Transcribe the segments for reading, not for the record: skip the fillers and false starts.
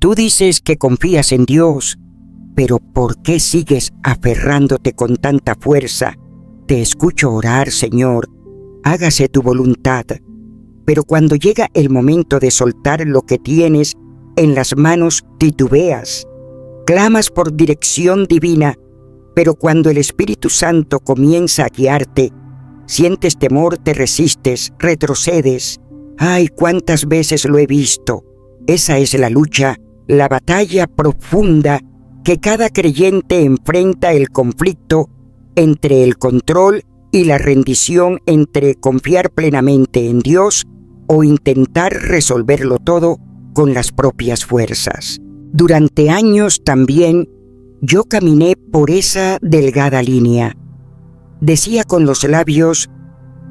Tú dices que confías en Dios, pero ¿por qué sigues aferrándote con tanta fuerza? Te escucho orar, Señor, hágase tu voluntad. Pero cuando llega el momento de soltar lo que tienes en las manos, titubeas. Clamas por dirección divina, pero cuando el Espíritu Santo comienza a guiarte, sientes temor, te resistes, retrocedes. ¡Ay, cuántas veces lo he visto! Esa es la lucha, la batalla profunda que cada creyente enfrenta, el conflicto entre el control y la rendición, entre confiar plenamente en Dios o intentar resolverlo todo con las propias fuerzas. Durante años también yo caminé por esa delgada línea. Decía con los labios: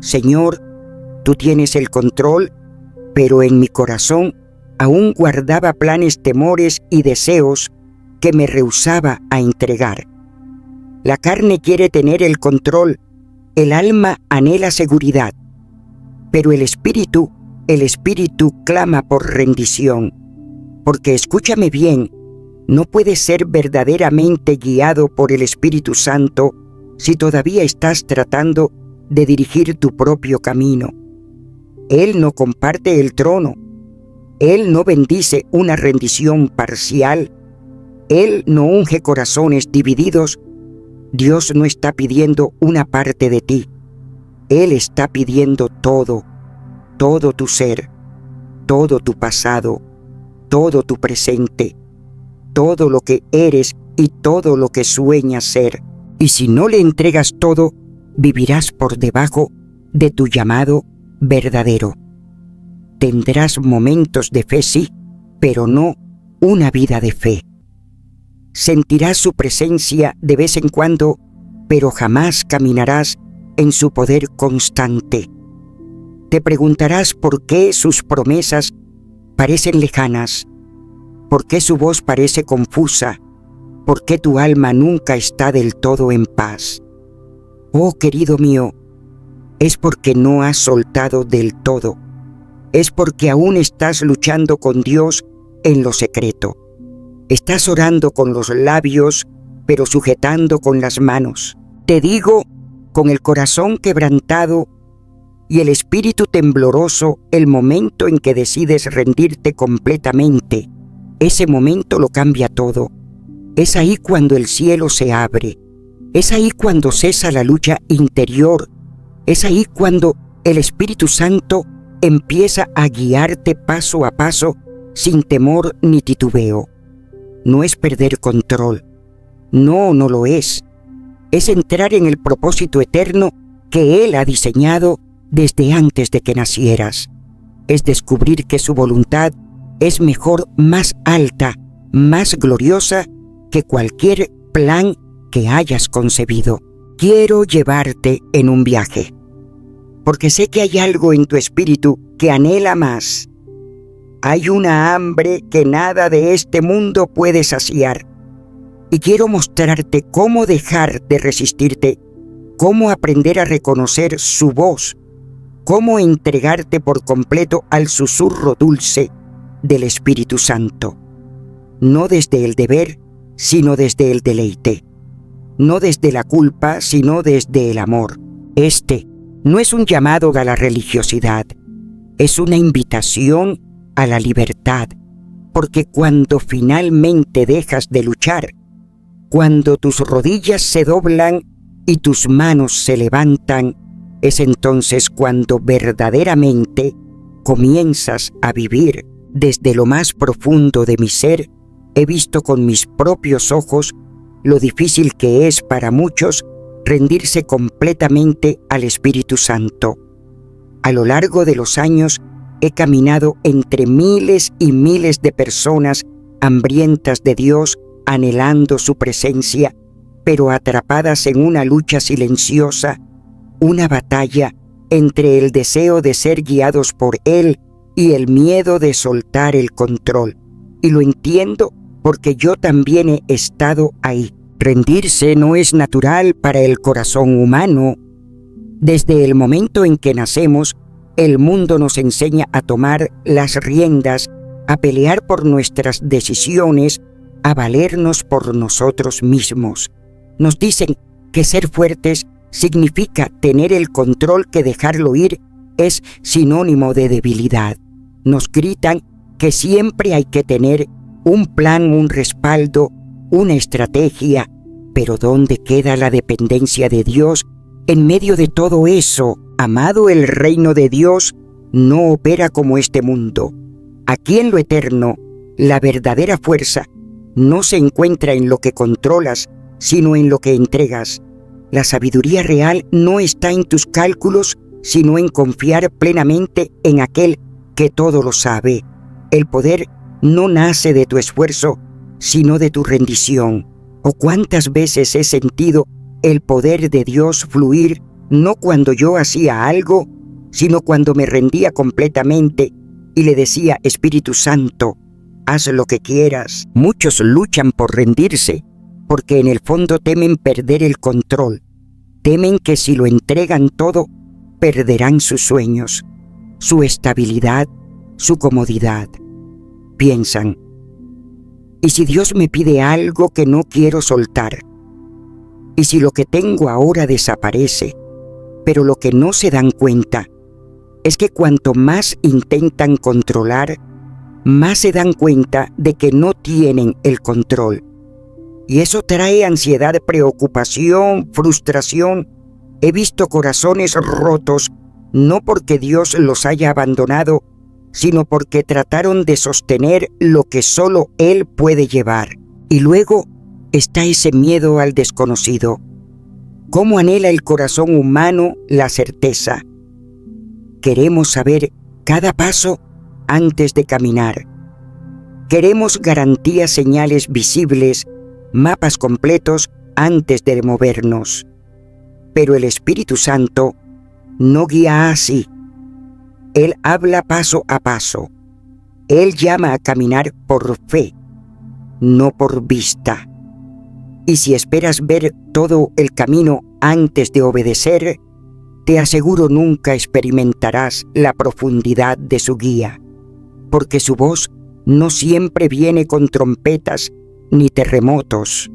Señor, tú tienes el control, pero en mi corazón aún guardaba planes, temores y deseos que me rehusaba a entregar. La carne quiere tener el control, el alma anhela seguridad, pero el espíritu clama por rendición. Porque escúchame bien, no puedes ser verdaderamente guiado por el Espíritu Santo si todavía estás tratando de dirigir tu propio camino. Él no comparte el trono. Él no bendice una rendición parcial. Él no unge corazones divididos. Dios no está pidiendo una parte de ti. Él está pidiendo todo, todo tu ser, todo tu pasado, todo tu presente, todo lo que eres y todo lo que sueñas ser. Y si no le entregas todo, vivirás por debajo de tu llamado verdadero. Tendrás momentos de fe, sí, pero no una vida de fe. Sentirás su presencia de vez en cuando, pero jamás caminarás en su poder constante. Te preguntarás por qué sus promesas parecen lejanas, por qué su voz parece confusa, por qué tu alma nunca está del todo en paz. Oh, querido mío, es porque no has soltado del todo. Es porque aún estás luchando con Dios en lo secreto. Estás orando con los labios, pero sujetando con las manos. Te digo, con el corazón quebrantado y el espíritu tembloroso, el momento en que decides rendirte completamente, ese momento lo cambia todo. Es ahí cuando el cielo se abre. Es ahí cuando cesa la lucha interior. Es ahí cuando el Espíritu Santo empieza a guiarte paso a paso sin temor ni titubeo. No es perder control. No, no lo es. Es entrar en el propósito eterno que Él ha diseñado desde antes de que nacieras. Es descubrir que su voluntad es mejor, más alta, más gloriosa que cualquier plan que hayas concebido. Quiero llevarte en un viaje, porque sé que hay algo en tu espíritu que anhela más. Hay una hambre que nada de este mundo puede saciar. Y quiero mostrarte cómo dejar de resistirte, cómo aprender a reconocer su voz, cómo entregarte por completo al susurro dulce del Espíritu Santo. No desde el deber, sino desde el deleite. No desde la culpa, sino desde el amor. Este no es un llamado a la religiosidad, es una invitación a la libertad, porque cuando finalmente dejas de luchar, cuando tus rodillas se doblan y tus manos se levantan, es entonces cuando verdaderamente comienzas a vivir. Desde lo más profundo de mi ser, he visto con mis propios ojos lo difícil que es para muchos rendirse completamente al Espíritu Santo. A lo largo de los años he caminado entre miles y miles de personas hambrientas de Dios, anhelando su presencia, pero atrapadas en una lucha silenciosa, una batalla entre el deseo de ser guiados por Él y el miedo de soltar el control. Y lo entiendo porque yo también he estado ahí. Rendirse no es natural para el corazón humano. Desde el momento en que nacemos, el mundo nos enseña a tomar las riendas, a pelear por nuestras decisiones, a valernos por nosotros mismos. Nos dicen que ser fuertes significa tener el control, que dejarlo ir es sinónimo de debilidad. Nos gritan que siempre hay que tener un plan, un respaldo, una estrategia. Pero ¿dónde queda la dependencia de Dios en medio de todo eso? Amado, el reino de Dios no opera como este mundo. Aquí en lo eterno, la verdadera fuerza no se encuentra en lo que controlas, sino en lo que entregas. La sabiduría real no está en tus cálculos, sino en confiar plenamente en aquel que todo lo sabe. El poder no nace de tu esfuerzo, sino de tu rendición. ¿O cuántas veces he sentido el poder de Dios fluir, no cuando yo hacía algo, sino cuando me rendía completamente y le decía: Espíritu Santo, haz lo que quieras? Muchos luchan por rendirse, porque en el fondo temen perder el control. Temen que si lo entregan todo, perderán sus sueños, su estabilidad, su comodidad. Piensan: ¿y si Dios me pide algo que no quiero soltar? ¿Y si lo que tengo ahora desaparece? Pero lo que no se dan cuenta es que cuanto más intentan controlar, más se dan cuenta de que no tienen el control. Y eso trae ansiedad, preocupación, frustración. He visto corazones rotos, no porque Dios los haya abandonado, sino porque trataron de sostener lo que solo Él puede llevar. Y luego está ese miedo al desconocido. ¿Cómo anhela el corazón humano la certeza? Queremos saber cada paso antes de caminar. Queremos garantías, señales visibles, mapas completos antes de movernos. Pero el Espíritu Santo no guía así. Él habla paso a paso. Él llama a caminar por fe, no por vista. Y si esperas ver todo el camino antes de obedecer, te aseguro nunca experimentarás la profundidad de su guía, porque su voz no siempre viene con trompetas ni terremotos.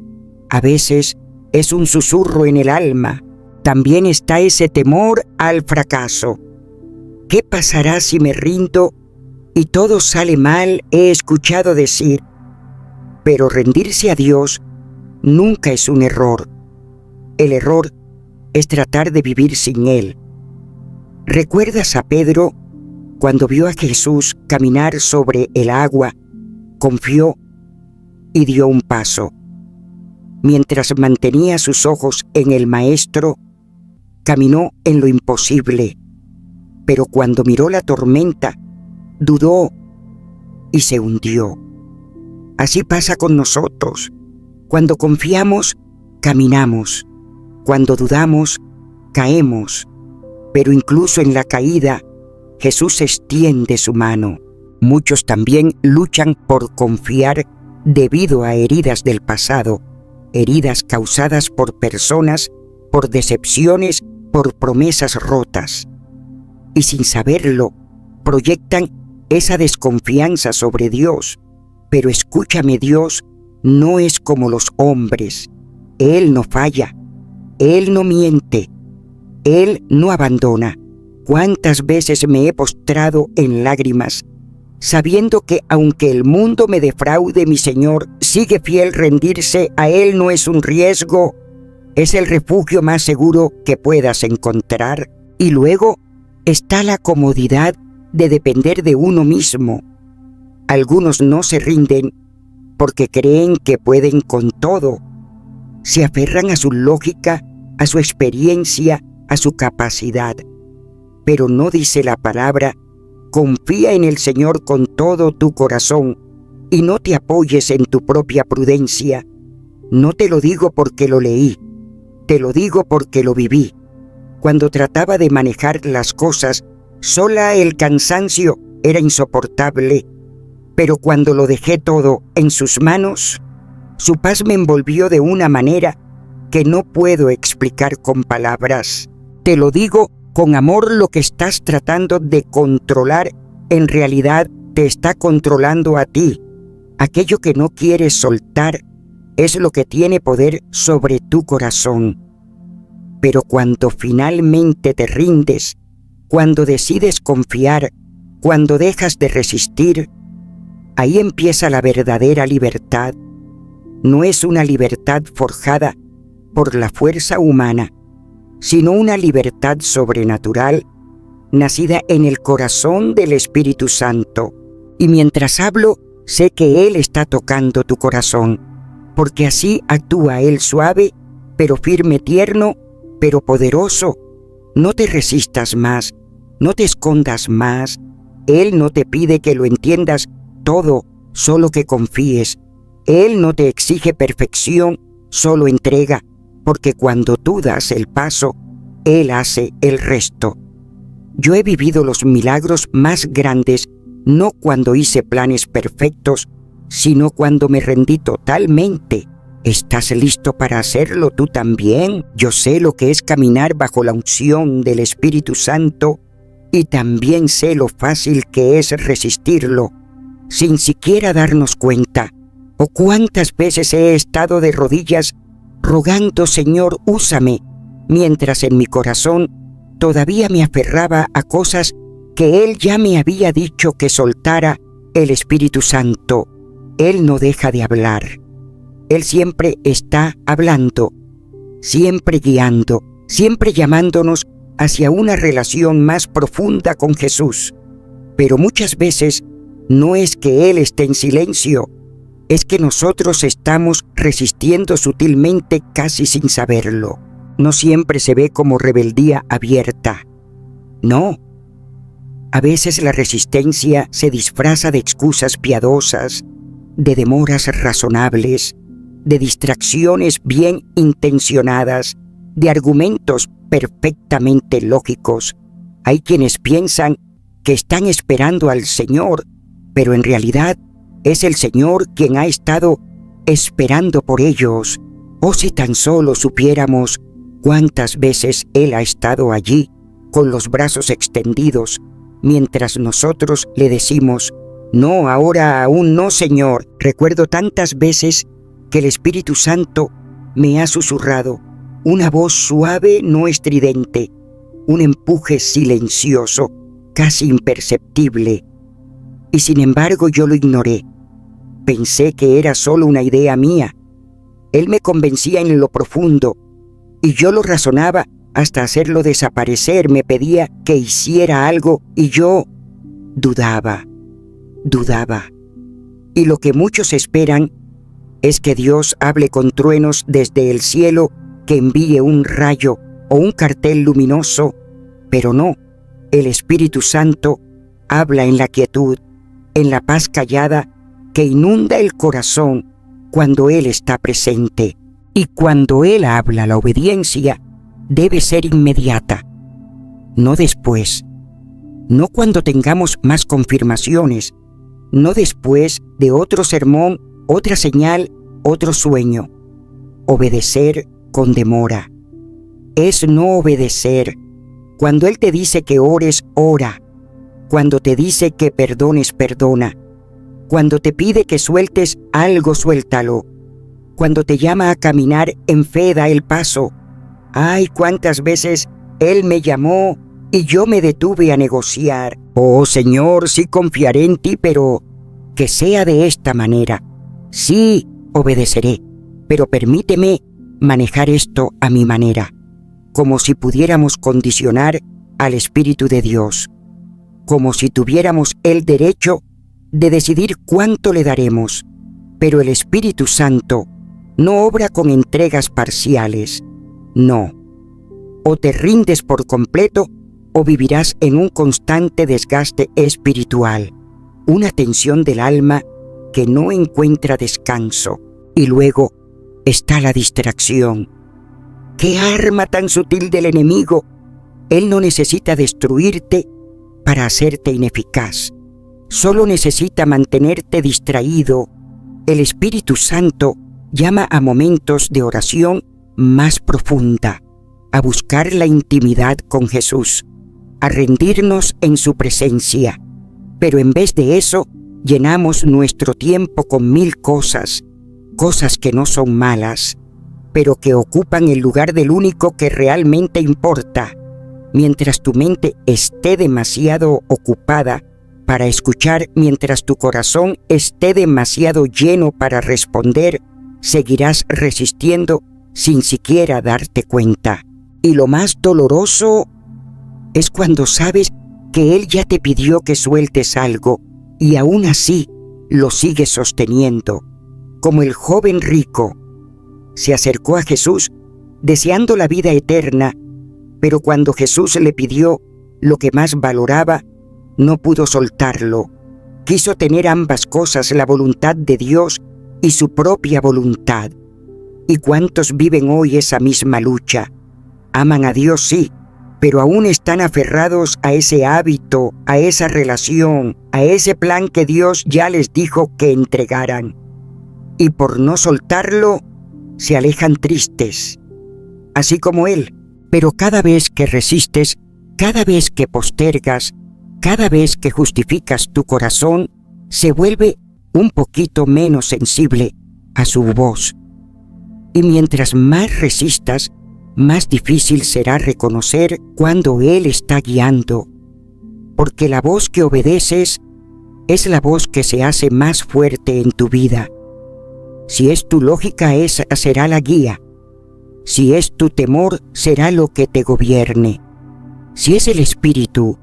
A veces es un susurro en el alma. También está ese temor al fracaso. ¿Qué pasará si me rindo y todo sale mal? He escuchado decir. Pero rendirse a Dios nunca es un error. El error es tratar de vivir sin Él. ¿Recuerdas a Pedro cuando vio a Jesús caminar sobre el agua? Confió y dio un paso. Mientras mantenía sus ojos en el Maestro, caminó en lo imposible. Pero cuando miró la tormenta, dudó y se hundió. Así pasa con nosotros. Cuando confiamos, caminamos. Cuando dudamos, caemos. Pero incluso en la caída, Jesús extiende su mano. Muchos también luchan por confiar debido a heridas del pasado, heridas causadas por personas, por decepciones, por promesas rotas. Y sin saberlo, proyectan esa desconfianza sobre Dios. Pero escúchame, Dios no es como los hombres. Él no falla, Él no miente, Él no abandona. ¿Cuántas veces me he postrado en lágrimas, sabiendo que aunque el mundo me defraude, mi Señor sigue fiel? Rendirse a Él no es un riesgo, es el refugio más seguro que puedas encontrar. Y luego está la comodidad de depender de uno mismo. Algunos no se rinden porque creen que pueden con todo. Se aferran a su lógica, a su experiencia, a su capacidad. Pero no dice la palabra: confía en el Señor con todo tu corazón y no te apoyes en tu propia prudencia. No te lo digo porque lo leí, te lo digo porque lo viví. Cuando trataba de manejar las cosas sola, el cansancio era insoportable, pero cuando lo dejé todo en sus manos, su paz me envolvió de una manera que no puedo explicar con palabras. Te lo digo con amor. Lo que estás tratando de controlar en realidad te está controlando a ti. Aquello que no quieres soltar es lo que tiene poder sobre tu corazón. Pero cuando finalmente te rindes, cuando decides confiar, cuando dejas de resistir, ahí empieza la verdadera libertad. No es una libertad forjada por la fuerza humana, sino una libertad sobrenatural, nacida en el corazón del Espíritu Santo. Y mientras hablo, sé que Él está tocando tu corazón, porque así actúa Él suave, pero firme, tierno, pero poderoso. No te resistas más, no te escondas más. Él no te pide que lo entiendas todo, solo que confíes. Él no te exige perfección, solo entrega, porque cuando tú das el paso, Él hace el resto. Yo he vivido los milagros más grandes, no cuando hice planes perfectos, sino cuando me rendí totalmente. ¿Estás listo para hacerlo tú también? Yo sé lo que es caminar bajo la unción del Espíritu Santo y también sé lo fácil que es resistirlo, sin siquiera darnos cuenta. ¿O cuántas veces he estado de rodillas rogando, Señor, úsame, mientras en mi corazón todavía me aferraba a cosas que Él ya me había dicho que soltara? El Espíritu Santo, Él no deja de hablar. Él siempre está hablando, siempre guiando, siempre llamándonos hacia una relación más profunda con Jesús. Pero muchas veces no es que Él esté en silencio, es que nosotros estamos resistiendo sutilmente casi sin saberlo. No siempre se ve como rebeldía abierta. No. A veces la resistencia se disfraza de excusas piadosas, de demoras razonables, de distracciones bien intencionadas, de argumentos perfectamente lógicos. Hay quienes piensan que están esperando al Señor, pero en realidad es el Señor quien ha estado esperando por ellos. Oh, si tan solo supiéramos cuántas veces Él ha estado allí, con los brazos extendidos, mientras nosotros le decimos, no, ahora aún no, Señor. Recuerdo tantas veces que el Espíritu Santo me ha susurrado, una voz suave, no estridente, un empuje silencioso, casi imperceptible. Y sin embargo yo lo ignoré. Pensé que era solo una idea mía. Él me convencía en lo profundo, y yo lo razonaba hasta hacerlo desaparecer. Me pedía que hiciera algo, y yo dudaba. Y lo que muchos esperan es que Dios hable con truenos desde el cielo, que envíe un rayo o un cartel luminoso, pero no, el Espíritu Santo habla en la quietud, en la paz callada que inunda el corazón cuando Él está presente. Y cuando Él habla, la obediencia debe ser inmediata, no después, no cuando tengamos más confirmaciones, no después de otro sermón, otra señal, otro sueño. Obedecer con demora es no obedecer. Cuando Él te dice que ores, ora. Cuando te dice que perdones, perdona. Cuando te pide que sueltes algo, suéltalo. Cuando te llama a caminar en fe, da el paso. Ay, cuántas veces Él me llamó y yo me detuve a negociar. Oh, Señor, sí confiaré en ti, pero que sea de esta manera. Sí, obedeceré, pero permíteme manejar esto a mi manera, como si pudiéramos condicionar al Espíritu de Dios, como si tuviéramos el derecho de decidir cuánto le daremos. Pero el Espíritu Santo no obra con entregas parciales. No. O te rindes por completo o vivirás en un constante desgaste espiritual, una tensión del alma que no encuentra descanso. Y luego está la distracción. ¡Qué arma tan sutil del enemigo! Él no necesita destruirte para hacerte ineficaz. Solo necesita mantenerte distraído. El Espíritu Santo llama a momentos de oración más profunda, a buscar la intimidad con Jesús, a rendirnos en su presencia. Pero en vez de eso, llenamos nuestro tiempo con 1000 cosas, cosas que no son malas, pero que ocupan el lugar del único que realmente importa. Mientras tu mente esté demasiado ocupada para escuchar, mientras tu corazón esté demasiado lleno para responder, seguirás resistiendo sin siquiera darte cuenta. Y lo más doloroso es cuando sabes que Él ya te pidió que sueltes algo y aún así lo sigues sosteniendo. Como el joven rico, se acercó a Jesús deseando la vida eterna, pero cuando Jesús le pidió lo que más valoraba, no pudo soltarlo. Quiso tener ambas cosas, la voluntad de Dios y su propia voluntad. ¿Y cuántos viven hoy esa misma lucha? Aman a Dios, sí, pero aún están aferrados a ese hábito, a esa relación, a ese plan que Dios ya les dijo que entregaran. Y por no soltarlo, se alejan tristes, así como Él. Pero cada vez que resistes, cada vez que postergas, cada vez que justificas tu corazón, se vuelve un poquito menos sensible a su voz. Y mientras más resistas, más difícil será reconocer cuando Él está guiando, porque la voz que obedeces es la voz que se hace más fuerte en tu vida. Si es tu lógica, esa será la guía. Si es tu temor, será lo que te gobierne. Si es el Espíritu,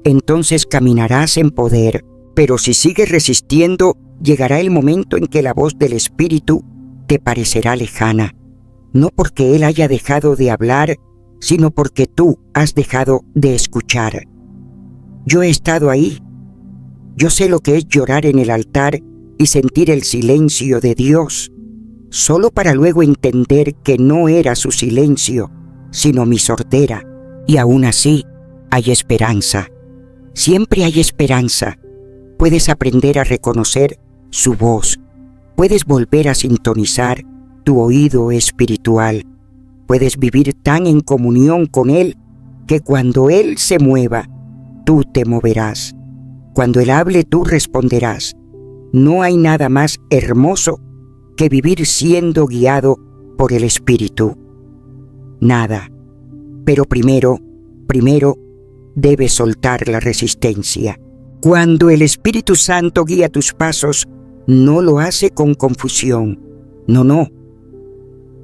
entonces caminarás en poder. Pero si sigues resistiendo, llegará el momento en que la voz del Espíritu te parecerá lejana. No porque Él haya dejado de hablar, sino porque tú has dejado de escuchar. Yo he estado ahí. Yo sé lo que es llorar en el altar y sentir el silencio de Dios, solo para luego entender que no era su silencio, sino mi sordera. Y aún así, hay esperanza. Siempre hay esperanza. Puedes aprender a reconocer su voz. Puedes volver a sintonizar tu oído espiritual. Puedes vivir tan en comunión con Él que cuando Él se mueva, tú te moverás. Cuando Él hable, tú responderás. No hay nada más hermoso que vivir siendo guiado por el Espíritu. Nada. Pero primero, debes soltar la resistencia. Cuando el Espíritu Santo guía tus pasos, no lo hace con confusión. No.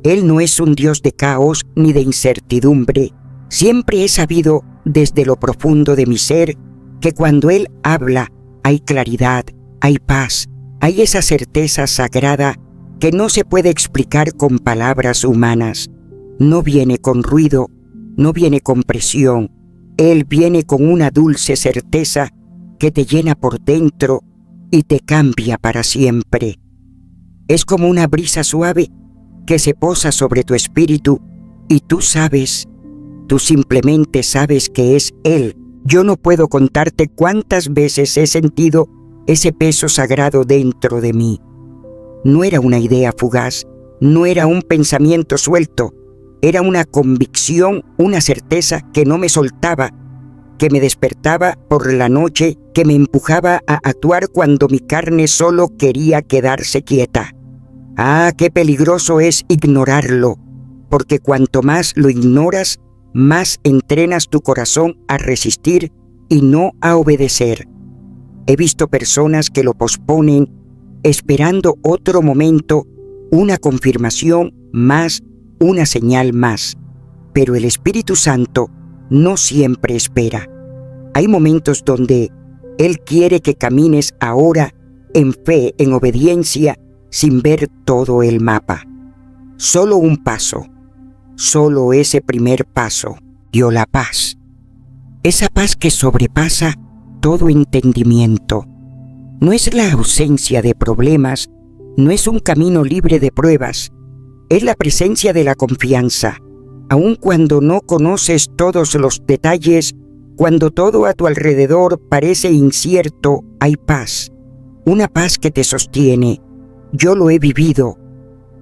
Él no es un Dios de caos ni de incertidumbre. Siempre he sabido desde lo profundo de mi ser que cuando Él habla hay claridad, hay paz, hay esa certeza sagrada que no se puede explicar con palabras humanas. No viene con ruido, no viene con presión. Él viene con una dulce certeza que te llena por dentro y te cambia para siempre. Es como una brisa suave que se posa sobre tu espíritu y tú simplemente sabes que es Él. Yo no puedo contarte cuántas veces he sentido ese peso sagrado dentro de mí. No era una idea fugaz, no era un pensamiento suelto, era una convicción, una certeza que no me soltaba, que me despertaba por la noche, que me empujaba a actuar cuando mi carne solo quería quedarse quieta. Ah, qué peligroso es ignorarlo, porque cuanto más lo ignoras, más entrenas tu corazón a resistir y no a obedecer. He visto personas que lo posponen, esperando otro momento, una confirmación más, una señal más. Pero el Espíritu Santo no siempre espera. Hay momentos donde Él quiere que camines ahora en fe, en obediencia, sin ver todo el mapa. Solo un paso, solo ese primer paso dio la paz. Esa paz que sobrepasa todo entendimiento. No es la ausencia de problemas, no es un camino libre de pruebas, es la presencia de la confianza. Aun cuando no conoces todos los detalles, cuando todo a tu alrededor parece incierto, hay paz. Una paz que te sostiene. Yo lo he vivido.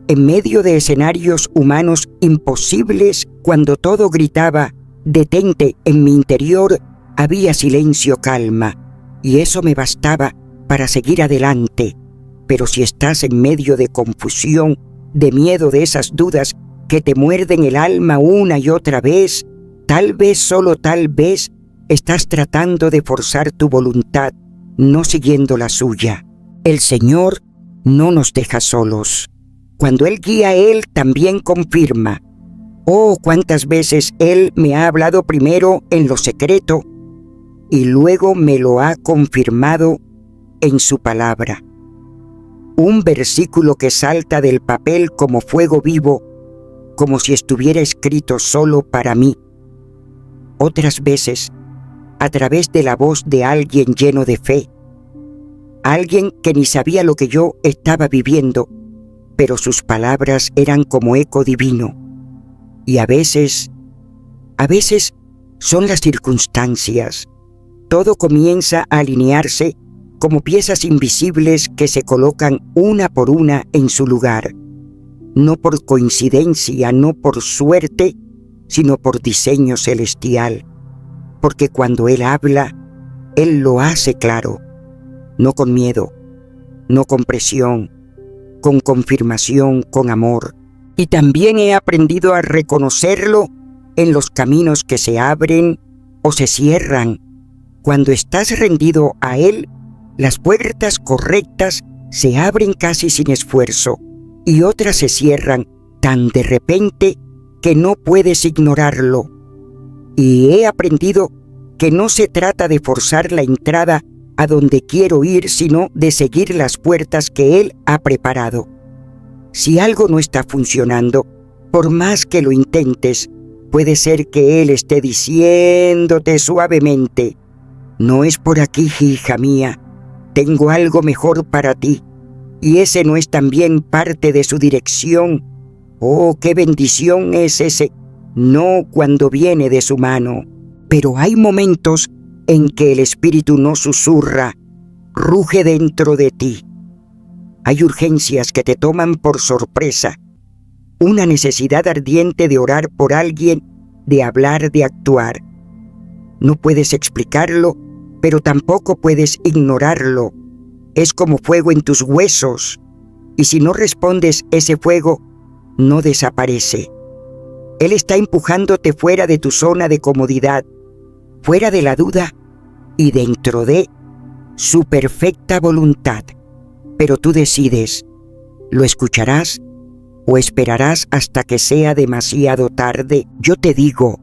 En medio de escenarios humanos imposibles, cuando todo gritaba, detente, en mi interior, Había silencio, calma, y eso me bastaba para seguir adelante. Pero si estás en medio de confusión, de miedo, de esas dudas que te muerden el alma una y otra vez, tal vez, solo tal vez, estás tratando de forzar tu voluntad, no siguiendo la suya. El Señor no nos deja solos. Cuando Él guía, Él también confirma. Oh, cuántas veces Él me ha hablado primero en lo secreto y luego me lo ha confirmado en su palabra. Un versículo que salta del papel como fuego vivo, como si estuviera escrito solo para mí. Otras veces, a través de la voz de alguien lleno de fe, alguien que ni sabía lo que yo estaba viviendo, pero sus palabras eran como eco divino. Y a veces son las circunstancias. Todo comienza a alinearse como piezas invisibles que se colocan una por una en su lugar. No por coincidencia, no por suerte, sino por diseño celestial. Porque cuando Él habla, Él lo hace claro. No con miedo, no con presión, con confirmación, con amor. Y también he aprendido a reconocerlo en los caminos que se abren o se cierran. Cuando estás rendido a Él, las puertas correctas se abren casi sin esfuerzo y otras se cierran tan de repente que no puedes ignorarlo. Y he aprendido que no se trata de forzar la entrada a donde quiero ir, sino de seguir las puertas que Él ha preparado. Si algo no está funcionando, por más que lo intentes, puede ser que Él esté diciéndote suavemente: no es por aquí, hija mía, tengo algo mejor para ti, y ese no es también parte de su dirección. Oh, qué bendición es ese no cuando viene de su mano. Pero hay momentos en que el Espíritu no susurra, ruge dentro de ti. Hay urgencias que te toman por sorpresa, una necesidad ardiente de orar por alguien, de hablar, de actuar. No puedes explicarlo, pero tampoco puedes ignorarlo. Es como fuego en tus huesos, y si no respondes, ese fuego no desaparece. Él está empujándote fuera de tu zona de comodidad, fuera de la duda y dentro de su perfecta voluntad. Pero tú decides, ¿lo escucharás o esperarás hasta que sea demasiado tarde? Yo te digo,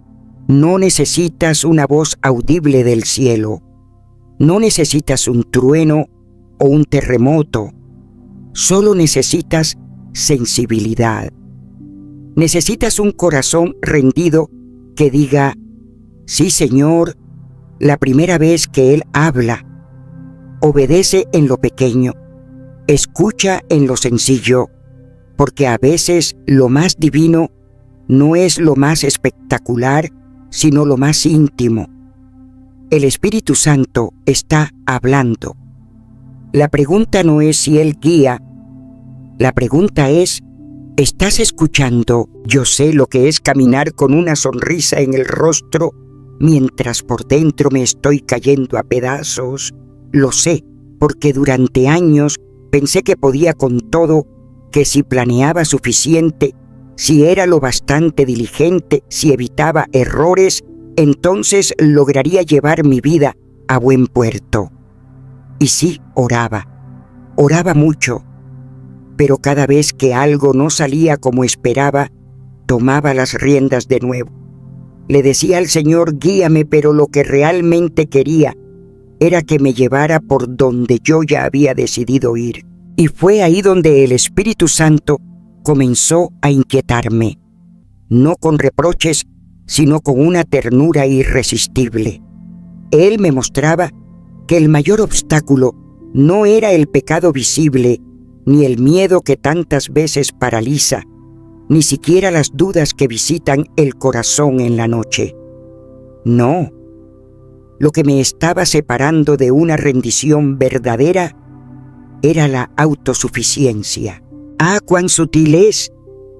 no necesitas una voz audible del cielo, no necesitas un trueno o un terremoto, solo necesitas sensibilidad. Necesitas un corazón rendido que diga: sí, Señor, la primera vez que Él habla. Obedece en lo pequeño, escucha en lo sencillo, porque a veces lo más divino no es lo más espectacular, sino lo más íntimo. El Espíritu Santo está hablando. La pregunta no es si Él guía, la pregunta es: ¿estás escuchando? Yo sé lo que es caminar con una sonrisa en el rostro mientras por dentro me estoy cayendo a pedazos. Lo sé, porque durante años pensé que podía con todo, que si planeaba suficiente, si era lo bastante diligente, si evitaba errores, entonces lograría llevar mi vida a buen puerto. Y sí, oraba mucho, pero cada vez que algo no salía como esperaba, tomaba las riendas de nuevo. Le decía al Señor: guíame, pero lo que realmente quería era que me llevara por donde yo ya había decidido ir. Y fue ahí donde el Espíritu Santo comenzó a inquietarme, no con reproches, sino con una ternura irresistible. Él me mostraba que el mayor obstáculo no era el pecado visible, ni el miedo que tantas veces paraliza, ni siquiera las dudas que visitan el corazón en la noche. No, lo que me estaba separando de una rendición verdadera era la autosuficiencia. Ah, cuán sutil es.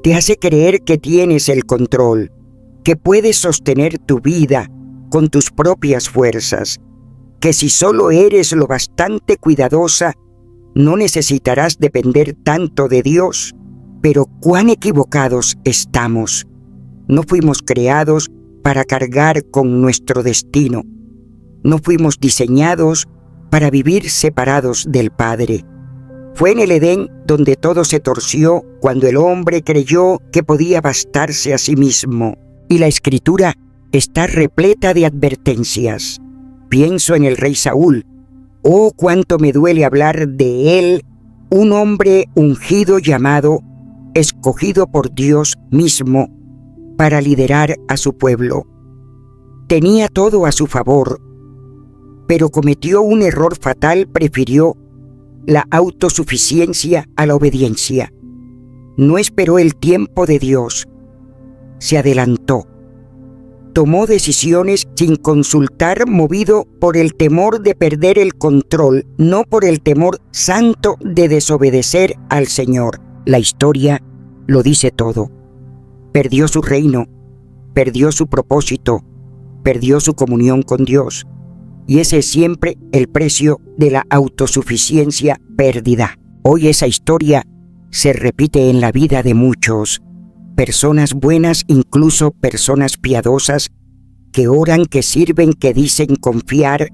Te hace creer que tienes el control, que puedes sostener tu vida, con tus propias fuerzas, que si solo eres lo bastante cuidadosa, no necesitarás depender tanto de Dios. Pero cuán equivocados estamos. No fuimos creados para cargar con nuestro destino. No fuimos diseñados para vivir separados del Padre. Fue en el Edén donde todo se torció cuando el hombre creyó que podía bastarse a sí mismo. Y la Escritura está repleta de advertencias. Pienso en el rey Saúl. Oh, cuánto me duele hablar de él, un hombre ungido llamado, escogido por Dios mismo para liderar a su pueblo. Tenía todo a su favor, pero cometió un error fatal, prefirió la autosuficiencia a la obediencia. No esperó el tiempo de Dios, se adelantó. Tomó decisiones sin consultar, movido por el temor de perder el control, no por el temor santo de desobedecer al Señor. La historia lo dice todo. Perdió su reino, perdió su propósito, perdió su comunión con Dios. Y ese es siempre el precio de la autosuficiencia perdida. Hoy esa historia se repite en la vida de muchos. Personas buenas, incluso personas piadosas, que oran, que sirven, que dicen confiar,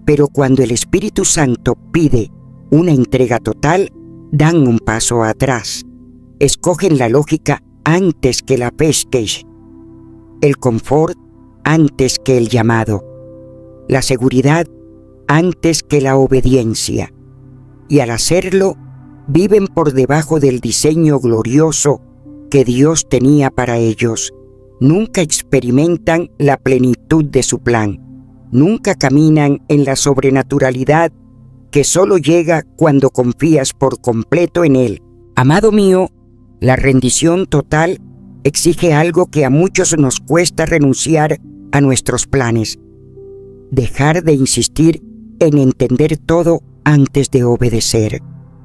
pero cuando el Espíritu Santo pide una entrega total, dan un paso atrás. Escogen la lógica antes que la pesquesh, el confort antes que el llamado, la seguridad antes que la obediencia. Y al hacerlo, viven por debajo del diseño glorioso que Dios tenía para ellos. Nunca experimentan la plenitud de su plan. Nunca caminan en la sobrenaturalidad que solo llega cuando confías por completo en Él. Amado mío, la rendición total exige algo que a muchos nos cuesta renunciar a nuestros planes. Dejar de insistir en entender todo antes de obedecer.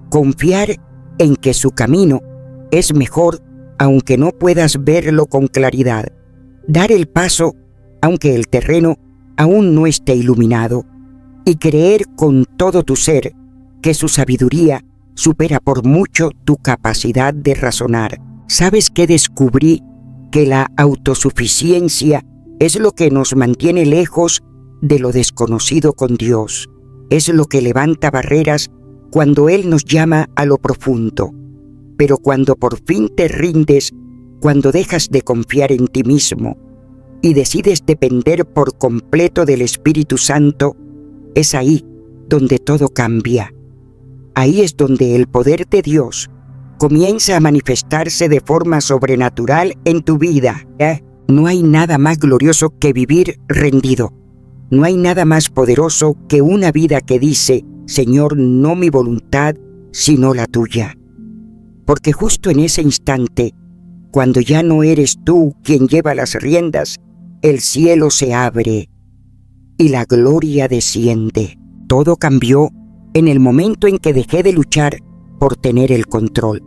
Confiar en que su camino es mejor aunque no puedas verlo con claridad. Dar el paso aunque el terreno aún no esté iluminado. Y creer con todo tu ser que su sabiduría supera por mucho tu capacidad de razonar. ¿Sabes qué descubrí? Que la autosuficiencia es lo que nos mantiene lejos de lo desconocido con Dios. Es lo que levanta barreras cuando Él nos llama a lo profundo. Pero cuando por fin te rindes, cuando dejas de confiar en ti mismo y decides depender por completo del Espíritu Santo, es ahí donde todo cambia. Ahí es donde el poder de Dios comienza a manifestarse de forma sobrenatural en tu vida. No hay nada más glorioso que vivir rendido. No hay nada más poderoso que una vida que dice, Señor, no mi voluntad, sino la tuya. Porque justo en ese instante, cuando ya no eres tú quien lleva las riendas, el cielo se abre y la gloria desciende. Todo cambió en el momento en que dejé de luchar por tener el control.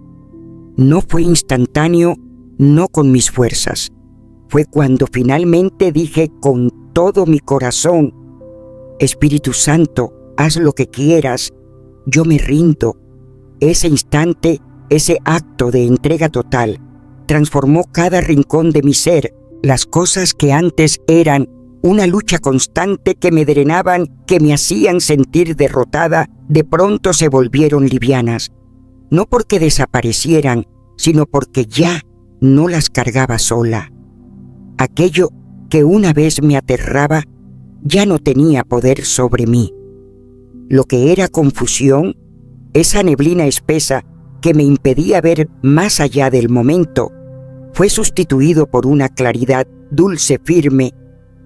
No fue instantáneo, no con mis fuerzas. Fue cuando finalmente dije con todo mi corazón, Espíritu Santo, haz lo que quieras, yo me rindo. Ese instante, ese acto de entrega total, transformó cada rincón de mi ser. Las cosas que antes eran una lucha constante que me drenaban, que me hacían sentir derrotada, de pronto se volvieron livianas. No porque desaparecieran, sino porque ya no las cargaba sola. Aquello que una vez me aterraba ya no tenía poder sobre mí. Lo que era confusión, esa neblina espesa que me impedía ver más allá del momento, fue sustituido por una claridad dulce, firme,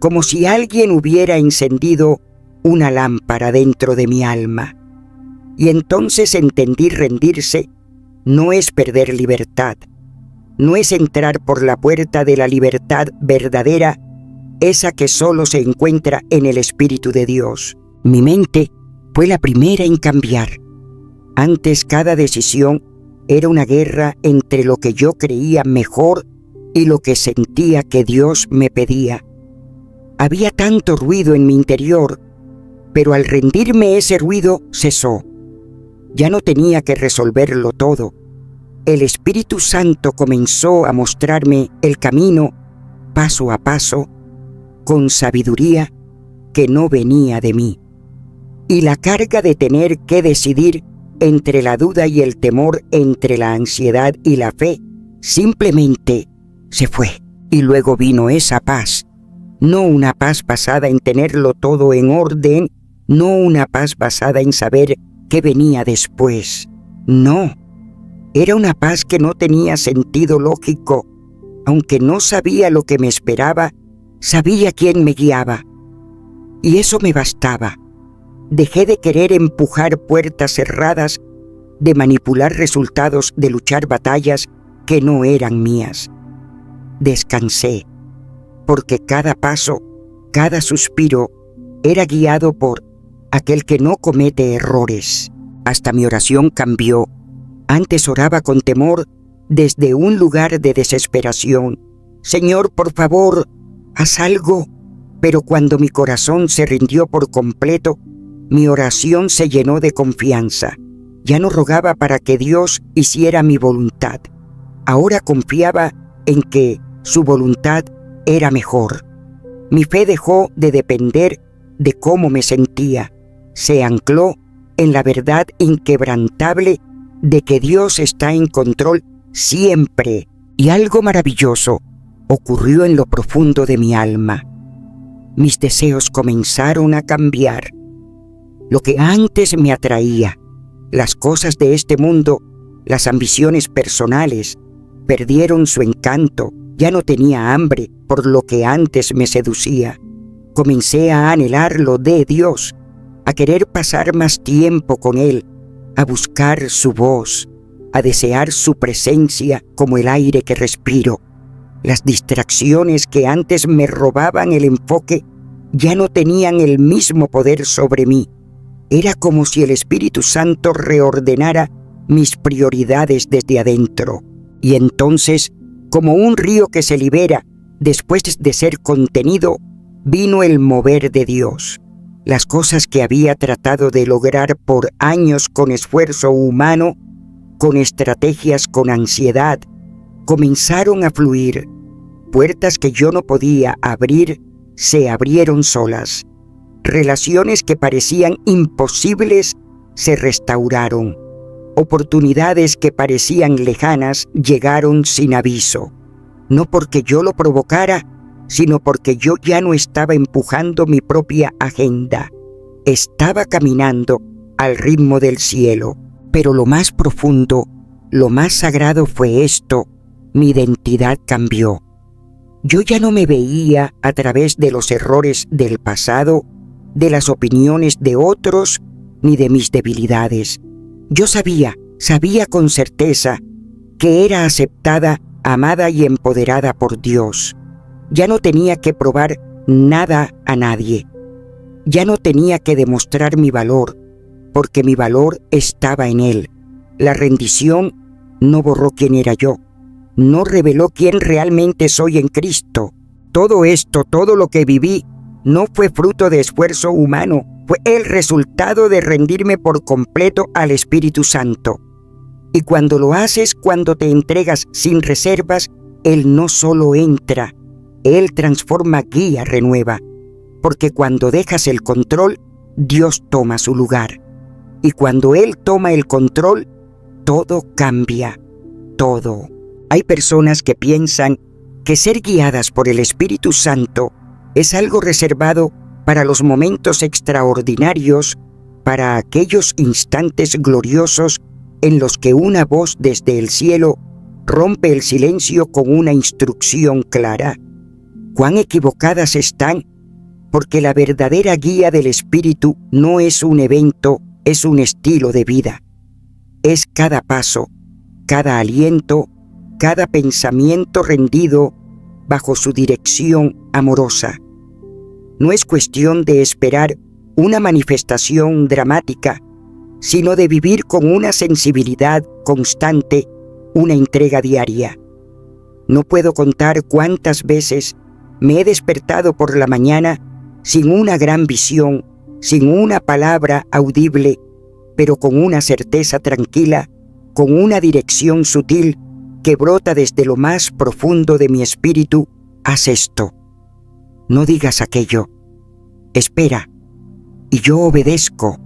como si alguien hubiera encendido una lámpara dentro de mi alma. Y entonces entendí: rendirse no es perder libertad, no es entrar por la puerta de la libertad verdadera, esa que solo se encuentra en el Espíritu de Dios. Mi mente fue la primera en cambiar. Antes cada decisión era una guerra entre lo que yo creía mejor y lo que sentía que Dios me pedía. Había tanto ruido en mi interior, pero al rendirme ese ruido cesó. Ya no tenía que resolverlo todo. El Espíritu Santo comenzó a mostrarme el camino paso a paso, con sabiduría que no venía de mí. Y la carga de tener que decidir entre la duda y el temor, entre la ansiedad y la fe, simplemente se fue. Y luego vino esa paz, no una paz basada en tenerlo todo en orden, no una paz basada en saber qué venía después. No, era una paz que no tenía sentido lógico. Aunque no sabía lo que me esperaba, sabía quién me guiaba. Y eso me bastaba. Dejé de querer empujar puertas cerradas, de manipular resultados, de luchar batallas que no eran mías. Descansé, porque cada paso, cada suspiro, era guiado por aquel que no comete errores. Hasta mi oración cambió. Antes oraba con temor desde un lugar de desesperación. Señor, por favor, haz algo. Pero cuando mi corazón se rindió por completo, mi oración se llenó de confianza. Ya no rogaba para que Dios hiciera mi voluntad. Ahora confiaba en que su voluntad era mejor. Mi fe dejó de depender de cómo me sentía. Se ancló en la verdad inquebrantable de que Dios está en control siempre. Y algo maravilloso ocurrió en lo profundo de mi alma. Mis deseos comenzaron a cambiar. Lo que antes me atraía, las cosas de este mundo, las ambiciones personales, perdieron su encanto. Ya no tenía hambre por lo que antes me seducía. Comencé a anhelar lo de Dios, a querer pasar más tiempo con Él, a buscar su voz, a desear su presencia como el aire que respiro. Las distracciones que antes me robaban el enfoque ya no tenían el mismo poder sobre mí. Era como si el Espíritu Santo reordenara mis prioridades desde adentro. Y entonces, como un río que se libera después de ser contenido, vino el mover de Dios. Las cosas que había tratado de lograr por años con esfuerzo humano, con estrategias, con ansiedad, comenzaron a fluir. Puertas que yo no podía abrir se abrieron solas. Relaciones que parecían imposibles se restauraron. Oportunidades que parecían lejanas llegaron sin aviso. No porque yo lo provocara, sino porque yo ya no estaba empujando mi propia agenda. Estaba caminando al ritmo del cielo. Pero lo más profundo, lo más sagrado fue esto: mi identidad cambió. Yo ya no me veía a través de los errores del pasado, de las opiniones de otros, ni de mis debilidades. Yo sabía con certeza que era aceptada, amada y empoderada por Dios. Ya no tenía que probar nada a nadie. Ya no tenía que demostrar mi valor, porque mi valor estaba en Él. La rendición no borró quién era yo. No reveló quién realmente soy en Cristo. Todo esto, todo lo que viví, no fue fruto de esfuerzo humano, fue el resultado de rendirme por completo al Espíritu Santo. Y cuando lo haces, cuando te entregas sin reservas, Él no solo entra, Él transforma, guía, renueva. Porque cuando dejas el control, Dios toma su lugar. Y cuando Él toma el control, todo cambia, todo. Hay personas que piensan que ser guiadas por el Espíritu Santo es algo reservado para los momentos extraordinarios, para aquellos instantes gloriosos en los que una voz desde el cielo rompe el silencio con una instrucción clara. Cuán equivocadas están, porque la verdadera guía del Espíritu no es un evento, es un estilo de vida. Es cada paso, cada aliento, cada pensamiento rendido bajo su dirección amorosa. No es cuestión de esperar una manifestación dramática, sino de vivir con una sensibilidad constante, una entrega diaria. No puedo contar cuántas veces Me he despertado por la mañana sin una gran visión, sin una palabra audible, pero con una certeza tranquila, con una dirección sutil que brota desde lo más profundo de mi espíritu. Haz esto. No digas aquello. Espera, y yo obedezco,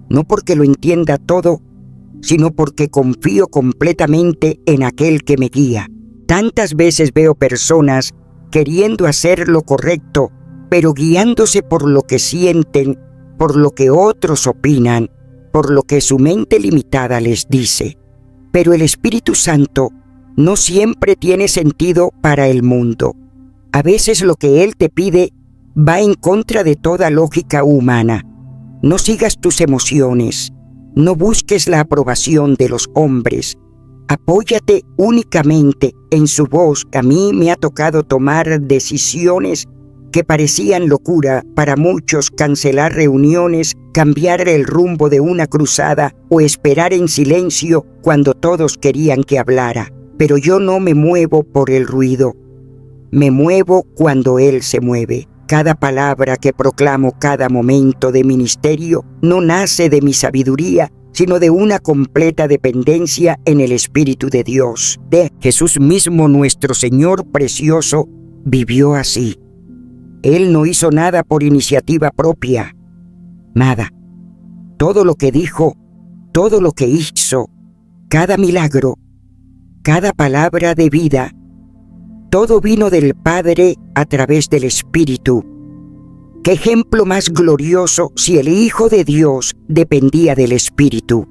no porque lo entienda todo, sino porque confío completamente en aquel que me guía. Tantas veces veo personas queriendo hacer lo correcto, pero guiándose por lo que sienten, por lo que otros opinan, por lo que su mente limitada les dice. Pero el Espíritu Santo no siempre tiene sentido para el mundo. A veces lo que Él te pide va en contra de toda lógica humana. No sigas tus emociones, no busques la aprobación de los hombres. Apóyate únicamente en su voz. A mí me ha tocado tomar decisiones que parecían locura para muchos, cancelar reuniones, cambiar el rumbo de una cruzada o esperar en silencio cuando todos querían que hablara. Pero yo no me muevo por el ruido, me muevo cuando Él se mueve. Cada palabra que proclamo cada momento de ministerio no nace de mi sabiduría, sino de una completa dependencia en el Espíritu de Dios. De Jesús mismo, nuestro Señor precioso, vivió así. Él no hizo nada por iniciativa propia. Nada. Todo lo que dijo, todo lo que hizo, cada milagro, cada palabra de vida, todo vino del Padre a través del Espíritu. ¿Qué ejemplo más glorioso si el Hijo de Dios dependía del Espíritu?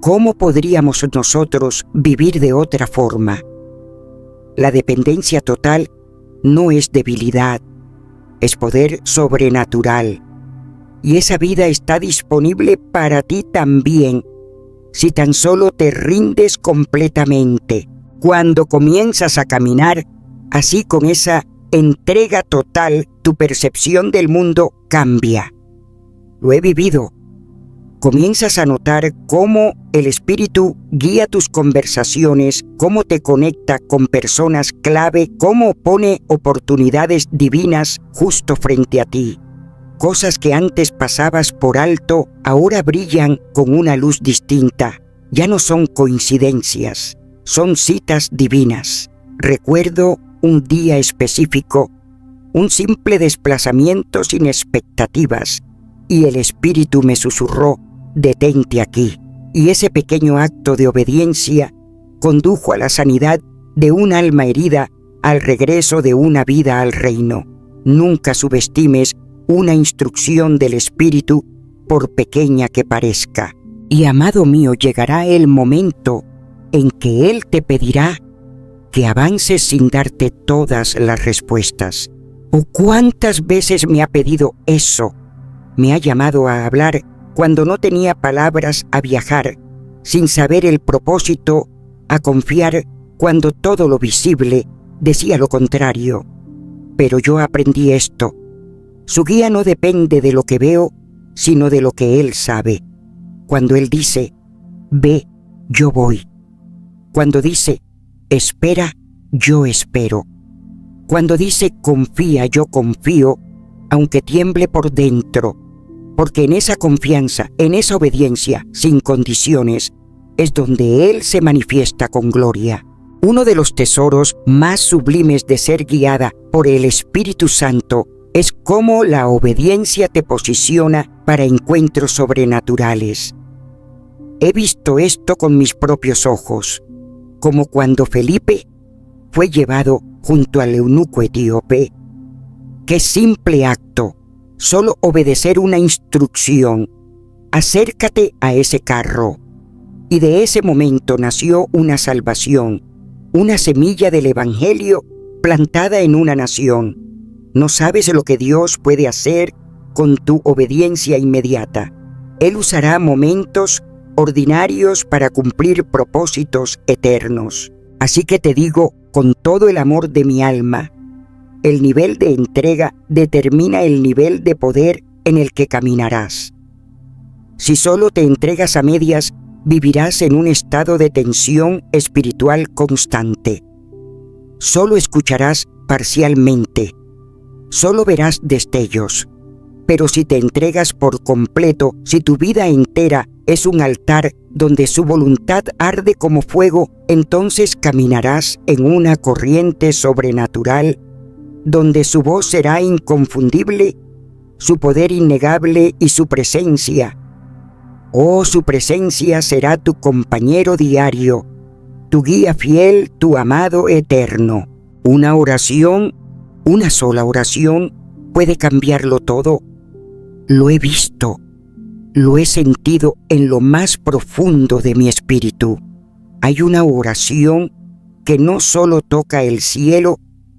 ¿Cómo podríamos nosotros vivir de otra forma? La dependencia total no es debilidad, es poder sobrenatural. Y esa vida está disponible para ti también, si tan solo te rindes completamente. Cuando comienzas a caminar así con esa entrega total, tu percepción del mundo cambia. Lo he vivido. Comienzas a notar cómo el Espíritu guía tus conversaciones, cómo te conecta con personas clave, cómo pone oportunidades divinas justo frente a ti. Cosas que antes pasabas por alto, ahora brillan con una luz distinta. Ya no son coincidencias, son citas divinas. Recuerdo un día específico, un simple desplazamiento sin expectativas, y el Espíritu me susurró: detente aquí. Y ese pequeño acto de obediencia condujo a la sanidad de un alma herida, al regreso de una vida al reino. Nunca subestimes una instrucción del Espíritu, por pequeña que parezca. Y amado mío, llegará el momento en que Él te pedirá que avances sin darte todas las respuestas. ¿O cuántas veces me ha pedido eso? Me ha llamado a hablar cuando no tenía palabras, a viajar sin saber el propósito, a confiar cuando todo lo visible decía lo contrario. Pero yo aprendí esto: su guía no depende de lo que veo, sino de lo que Él sabe. Cuando Él dice: ve, yo voy. Cuando dice: espera, yo espero. Cuando dice: confía, yo confío, aunque tiemble por dentro. Porque en esa confianza, en esa obediencia, sin condiciones, es donde Él se manifiesta con gloria. Uno de los tesoros más sublimes de ser guiada por el Espíritu Santo es cómo la obediencia te posiciona para encuentros sobrenaturales. He visto esto con mis propios ojos, como cuando Felipe fue llevado junto al eunuco etíope. ¡Qué simple acto! Solo obedecer una instrucción: acércate a ese carro. Y de ese momento nació una salvación, una semilla del Evangelio plantada en una nación. No sabes lo que Dios puede hacer con tu obediencia inmediata. Él usará momentos ordinarios para cumplir propósitos eternos. Así que te digo con todo el amor de mi alma, el nivel de entrega determina el nivel de poder en el que caminarás. Si solo te entregas a medias, vivirás en un estado de tensión espiritual constante. Solo escucharás parcialmente. Solo verás destellos. Pero si te entregas por completo, si tu vida entera es un altar donde su voluntad arde como fuego, entonces caminarás en una corriente sobrenatural, donde su voz será inconfundible, su poder innegable y su presencia. Oh, su presencia será tu compañero diario, tu guía fiel, tu amado eterno. Una oración, una sola oración, puede cambiarlo todo. Lo he visto, lo he sentido en lo más profundo de mi espíritu. Hay una oración que no solo toca el cielo,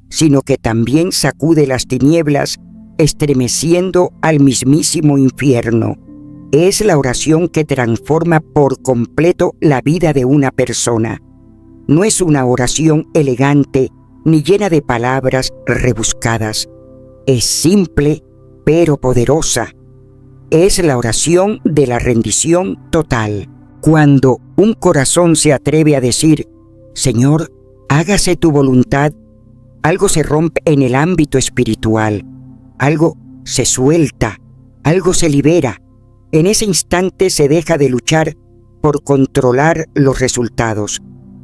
sino que también sacude las tinieblas, estremeciendo al mismísimo infierno. Es la oración que transforma por completo la vida de una persona. No es una oración elegante ni llena de palabras rebuscadas. Es simple, pero poderosa. Es la oración de la rendición total. Cuando un corazón se atreve a decir, Señor, hágase tu voluntad, algo se rompe en el ámbito espiritual, algo se suelta, algo se libera. En ese instante se deja de luchar por controlar los resultados.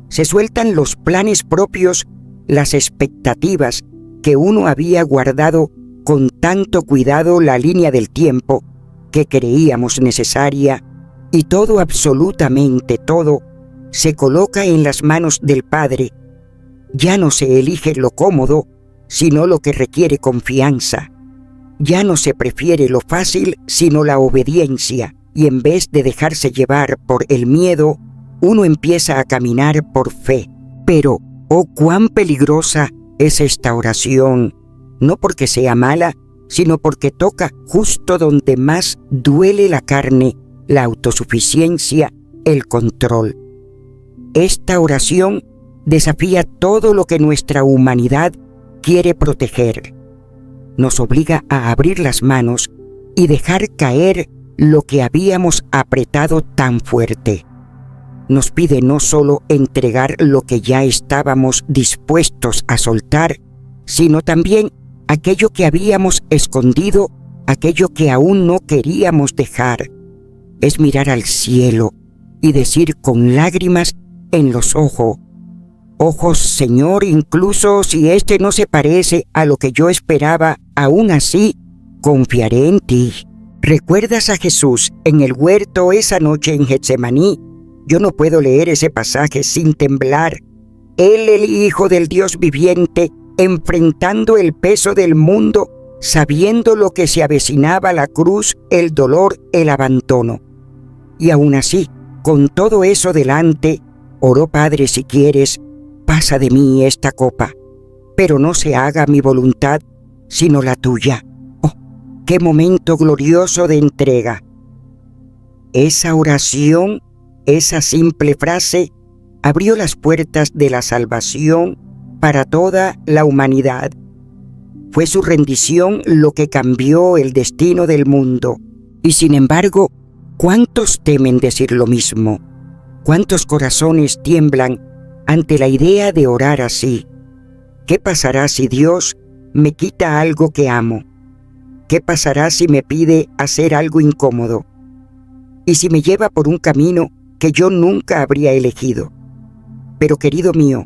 Se sueltan los planes propios, las expectativas que uno había guardado con tanto cuidado la línea del tiempo que creíamos necesaria, y todo, absolutamente todo, se coloca en las manos del Padre. Ya no se elige lo cómodo, sino lo que requiere confianza. Ya no se prefiere lo fácil, sino la obediencia, y en vez de dejarse llevar por el miedo, uno empieza a caminar por fe. Pero, oh, cuán peligrosa es esta oración, no porque sea mala, sino porque toca justo donde más duele la carne, la autosuficiencia, el control. Esta oración desafía todo lo que nuestra humanidad quiere proteger. Nos obliga a abrir las manos y dejar caer lo que habíamos apretado tan fuerte. Nos pide no solo entregar lo que ya estábamos dispuestos a soltar, sino también aquello que habíamos escondido, aquello que aún no queríamos dejar. Es mirar al cielo y decir con lágrimas en los ojos, Señor, incluso si este no se parece a lo que yo esperaba, aún así confiaré en ti. ¿Recuerdas a Jesús en el huerto esa noche en Getsemaní? Yo no puedo leer ese pasaje sin temblar. Él, el Hijo del Dios viviente, enfrentando el peso del mundo, sabiendo lo que se avecinaba, la cruz, el dolor, el abandono. Y aún así, con todo eso delante, oró: Padre, si quieres, pasa de mí esta copa, pero no se haga mi voluntad, sino la tuya. ¡Oh, qué momento glorioso de entrega! Esa oración, esa simple frase, abrió las puertas de la salvación para toda la humanidad. Fue su rendición lo que cambió el destino del mundo. Y sin embargo, ¿cuántos temen decir lo mismo? ¿Cuántos corazones tiemblan ante la idea de orar así? ¿Qué pasará si Dios me quita algo que amo? ¿Qué pasará si me pide hacer algo incómodo? ¿Y si me lleva por un camino que yo nunca habría elegido? Pero, querido mío,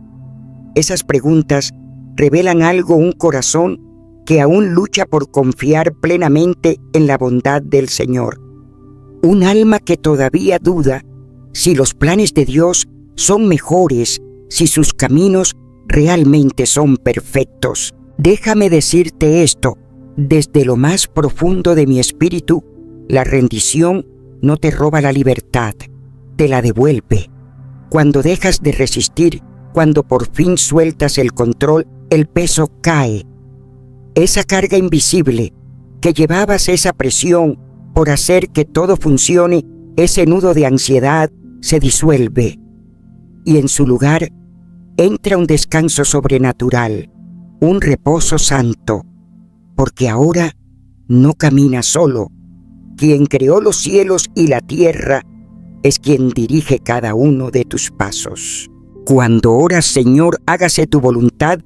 esas preguntas revelan un corazón que aún lucha por confiar plenamente en la bondad del Señor. Un alma que todavía duda si los planes de Dios son mejores, si sus caminos realmente son perfectos. Déjame decirte esto: desde lo más profundo de mi espíritu, la rendición no te roba la libertad, te la devuelve. Cuando dejas de resistir, cuando por fin sueltas el control, el peso cae. Esa carga invisible que llevabas, esa presión por hacer que todo funcione, ese nudo de ansiedad se disuelve. Y en su lugar entra un descanso sobrenatural, un reposo santo, porque ahora no caminas solo. Quien creó los cielos y la tierra es quien dirige cada uno de tus pasos. Cuando oras, Señor, hágase tu voluntad,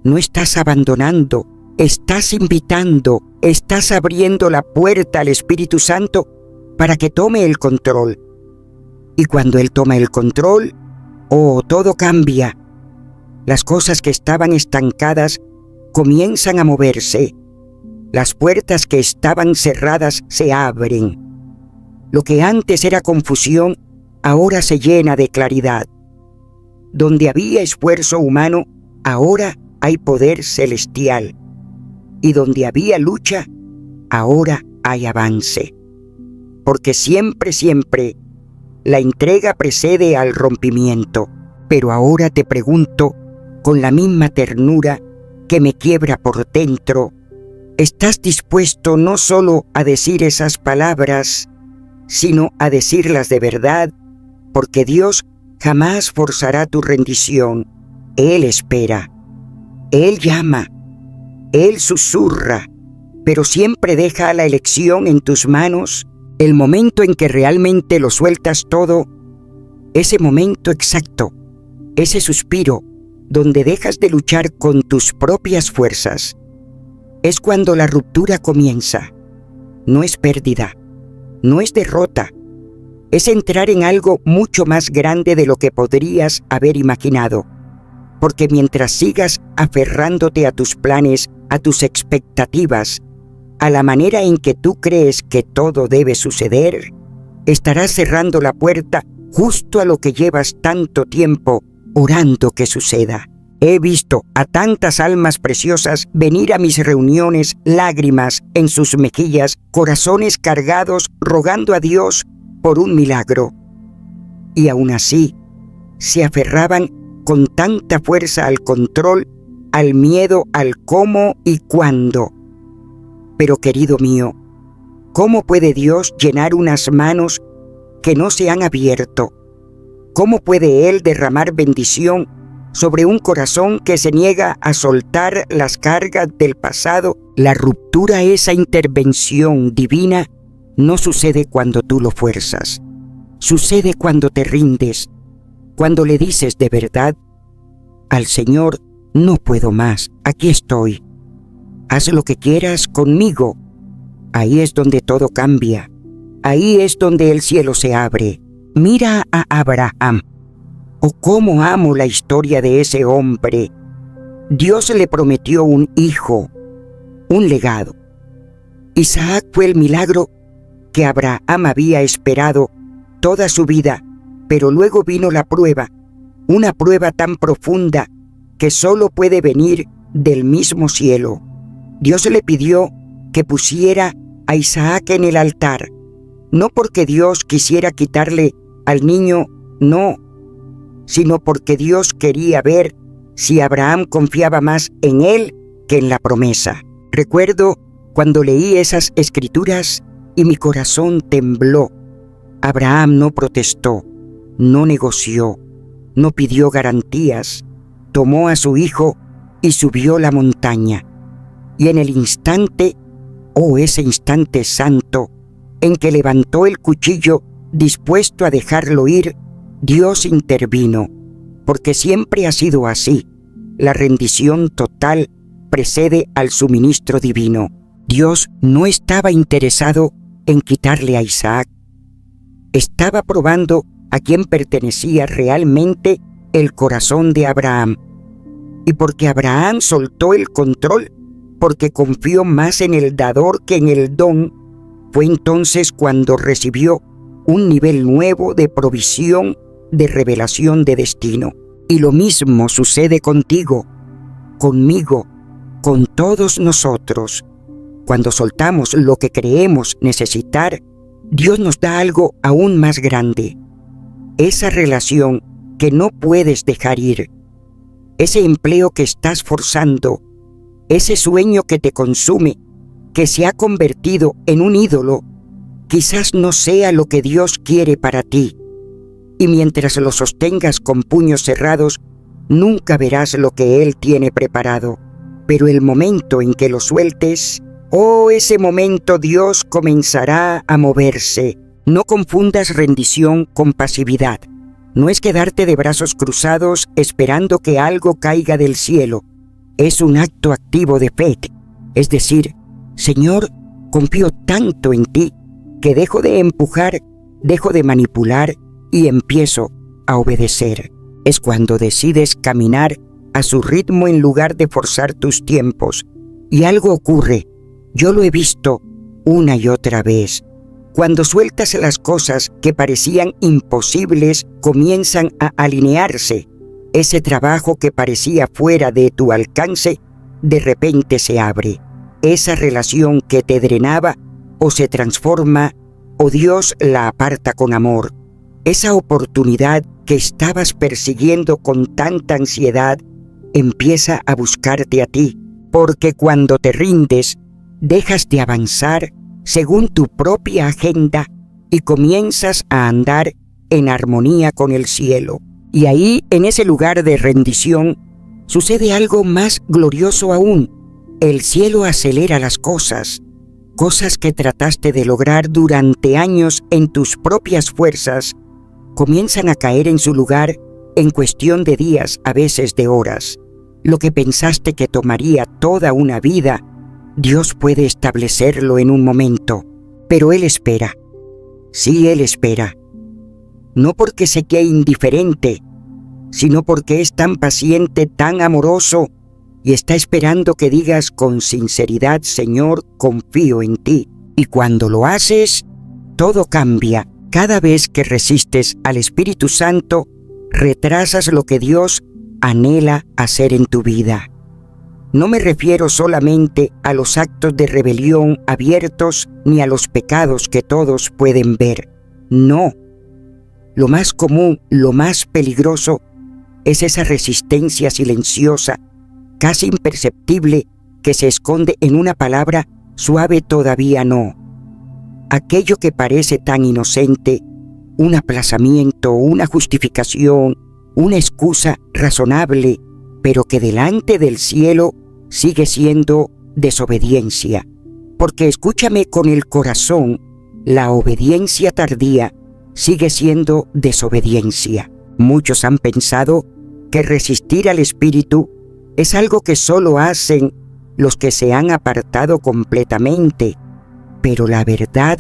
No estás abandonando, estás invitando, estás abriendo la puerta al Espíritu Santo para que tome el control. Y cuando Él toma el control, todo cambia. Las cosas que estaban estancadas comienzan a moverse. Las puertas que estaban cerradas se abren. Lo que antes era confusión, ahora se llena de claridad. Donde había esfuerzo humano, ahora hay poder celestial. Y donde había lucha, ahora hay avance. Porque siempre, la entrega precede al rompimiento. Pero ahora te pregunto, con la misma ternura que me quiebra por dentro, ¿estás dispuesto no solo a decir esas palabras, sino a decirlas de verdad? Porque Dios jamás forzará tu rendición. Él espera, Él llama, Él susurra, pero siempre deja la elección en tus manos. El momento en que realmente lo sueltas todo, ese momento exacto, ese suspiro donde dejas de luchar con tus propias fuerzas, es cuando la ruptura comienza. No es pérdida, no es derrota, es entrar en algo mucho más grande de lo que podrías haber imaginado. Porque mientras sigas aferrándote a tus planes, a tus expectativas, a la manera en que tú crees que todo debe suceder, estarás cerrando la puerta justo a lo que llevas tanto tiempo orando que suceda. He visto a tantas almas preciosas venir a mis reuniones, lágrimas en sus mejillas, corazones cargados, rogando a Dios por un milagro. Y aún así, se aferraban con tanta fuerza al control, al miedo, al cómo y cuándo. Pero querido mío, ¿cómo puede Dios llenar unas manos que no se han abierto? ¿Cómo puede Él derramar bendición sobre un corazón que se niega a soltar las cargas del pasado? La ruptura, esa intervención divina, no sucede cuando tú lo fuerzas. Sucede cuando te rindes, cuando le dices de verdad al Señor: no puedo más, aquí estoy. Haz lo que quieras conmigo. Ahí es donde todo cambia. Ahí es donde el cielo se abre. Mira a Abraham. Oh, cómo amo la historia de ese hombre. Dios le prometió un hijo, un legado. Isaac fue el milagro que Abraham había esperado toda su vida, pero luego vino la prueba, una prueba tan profunda que solo puede venir del mismo cielo. Dios le pidió que pusiera a Isaac en el altar, no porque Dios quisiera quitarle al niño, no, sino porque Dios quería ver si Abraham confiaba más en él que en la promesa. Recuerdo cuando leí esas escrituras y mi corazón tembló. Abraham no protestó, no negoció, no pidió garantías, tomó a su hijo y subió la montaña. Y en el instante, ese instante santo, en que levantó el cuchillo dispuesto a dejarlo ir, Dios intervino, porque siempre ha sido así. La rendición total precede al suministro divino. Dios no estaba interesado en quitarle a Isaac. Estaba probando a quién pertenecía realmente el corazón de Abraham. Y porque Abraham soltó el control, porque confió más en el dador que en el don, fue entonces cuando recibió un nivel nuevo de provisión, de revelación de destino. Y lo mismo sucede contigo, conmigo, con todos nosotros. Cuando soltamos lo que creemos necesitar, Dios nos da algo aún más grande. Esa relación que no puedes dejar ir, ese empleo que estás forzando, ese sueño que te consume, que se ha convertido en un ídolo, quizás no sea lo que Dios quiere para ti. Y mientras lo sostengas con puños cerrados, nunca verás lo que Él tiene preparado. Pero el momento en que lo sueltes, ese momento Dios comenzará a moverse. No confundas rendición con pasividad. No es quedarte de brazos cruzados esperando que algo caiga del cielo. Es un acto activo de fe, es decir, Señor, confío tanto en ti que dejo de empujar, dejo de manipular y empiezo a obedecer. Es cuando decides caminar a su ritmo en lugar de forzar tus tiempos. Y algo ocurre, yo lo he visto una y otra vez. Cuando sueltas las cosas que parecían imposibles, comienzan a alinearse. Ese trabajo que parecía fuera de tu alcance, de repente se abre. Esa relación que te drenaba o se transforma o Dios la aparta con amor. Esa oportunidad que estabas persiguiendo con tanta ansiedad empieza a buscarte a ti, porque cuando te rindes, dejas de avanzar según tu propia agenda y comienzas a andar en armonía con el cielo. Y ahí, en ese lugar de rendición, sucede algo más glorioso aún. El cielo acelera las cosas que trataste de lograr durante años en tus propias fuerzas, comienzan a caer en su lugar en cuestión de días, a veces de horas. Lo que pensaste que tomaría toda una vida, Dios puede establecerlo en un momento, pero Él espera. Sí, Él espera. No porque se quede indiferente, sino porque es tan paciente, tan amoroso, y está esperando que digas con sinceridad, Señor, confío en ti. Y cuando lo haces, todo cambia. Cada vez que resistes al Espíritu Santo, retrasas lo que Dios anhela hacer en tu vida. No me refiero solamente a los actos de rebelión abiertos ni a los pecados que todos pueden ver. No. Lo más común, lo más peligroso, es esa resistencia silenciosa, casi imperceptible, que se esconde en una palabra suave todavía no. Aquello que parece tan inocente, un aplazamiento, una justificación, una excusa razonable, pero que delante del cielo sigue siendo desobediencia. Porque escúchame con el corazón, la obediencia tardía sigue siendo desobediencia. Muchos han pensado que resistir al Espíritu es algo que solo hacen los que se han apartado completamente. Pero la verdad,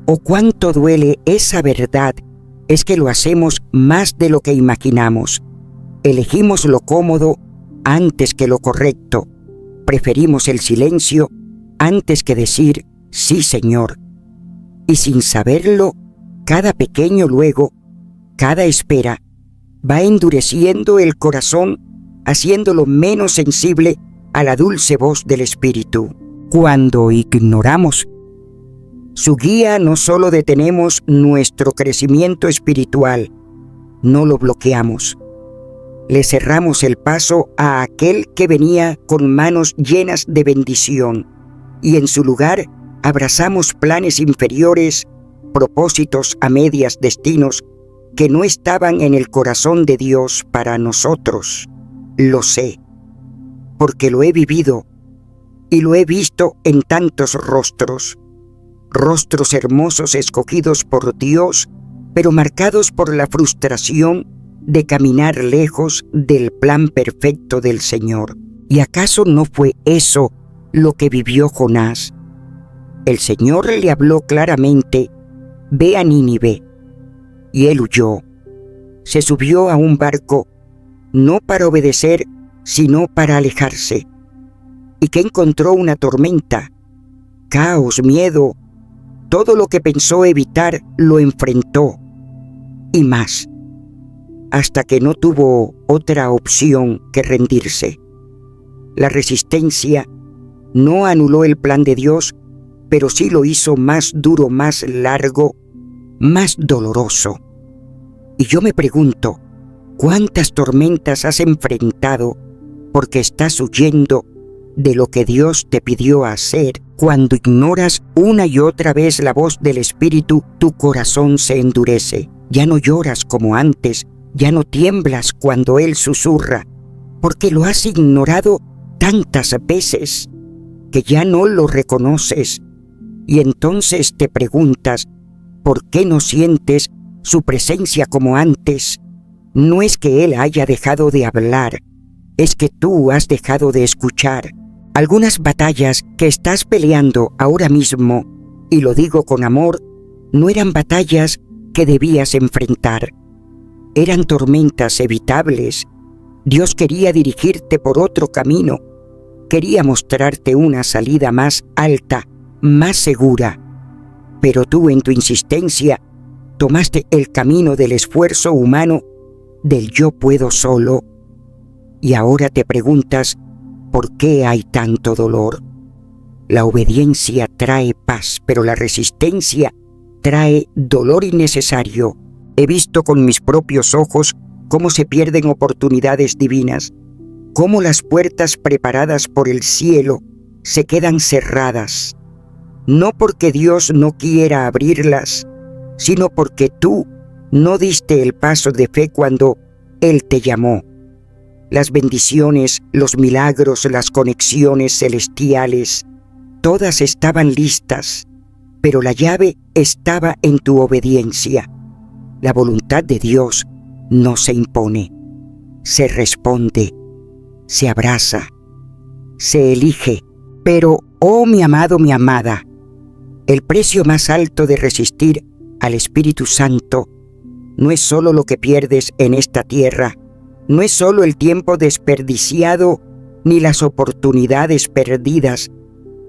o cuánto duele esa verdad, es que lo hacemos más de lo que imaginamos. Elegimos lo cómodo antes que lo correcto. Preferimos el silencio antes que decir, sí, Señor. Y sin saberlo, cada pequeño luego, cada espera, va endureciendo el corazón, haciéndolo menos sensible a la dulce voz del Espíritu. Cuando ignoramos su guía, no solo detenemos nuestro crecimiento espiritual, no lo bloqueamos. Le cerramos el paso a aquel que venía con manos llenas de bendición, y en su lugar abrazamos planes inferiores, propósitos a medias, destinos que no estaban en el corazón de Dios para nosotros. Lo sé, porque lo he vivido y lo he visto en tantos rostros hermosos escogidos por Dios, pero marcados por la frustración de caminar lejos del plan perfecto del Señor. ¿Y acaso no fue eso lo que vivió Jonás? El Señor le habló claramente, ve a Nínive, y él huyó. Se subió a un barco, no para obedecer, sino para alejarse. ¿Y qué encontró? Una tormenta, caos, miedo. Todo lo que pensó evitar lo enfrentó, y más, hasta que no tuvo otra opción que rendirse. La resistencia no anuló el plan de Dios, pero sí lo hizo más duro, más largo, más doloroso. Y yo me pregunto, ¿cuántas tormentas has enfrentado porque estás huyendo de lo que Dios te pidió hacer? Cuando ignoras una y otra vez la voz del Espíritu, tu corazón se endurece. Ya no lloras como antes, ya no tiemblas cuando Él susurra, porque lo has ignorado tantas veces que ya no lo reconoces. Y entonces te preguntas, ¿por qué no sientes su presencia como antes? No es que Él haya dejado de hablar, es que tú has dejado de escuchar. Algunas batallas que estás peleando ahora mismo, y lo digo con amor, no eran batallas que debías enfrentar. Eran tormentas evitables. Dios quería dirigirte por otro camino. Quería mostrarte una salida más alta, más segura. Pero tú, en tu insistencia, tomaste el camino del esfuerzo humano, del yo puedo solo. Y ahora te preguntas, ¿por qué hay tanto dolor? La obediencia trae paz, pero la resistencia trae dolor innecesario. He visto con mis propios ojos cómo se pierden oportunidades divinas, cómo las puertas preparadas por el cielo se quedan cerradas, no porque Dios no quiera abrirlas, sino porque tú no diste el paso de fe cuando Él te llamó. Las bendiciones, los milagros, las conexiones celestiales, todas estaban listas, pero la llave estaba en tu obediencia. La voluntad de Dios no se impone, se responde, se abraza, se elige. Pero, oh mi amado, mi amada, el precio más alto de resistir al Espíritu Santo no es solo lo que pierdes en esta tierra, no es solo el tiempo desperdiciado ni las oportunidades perdidas,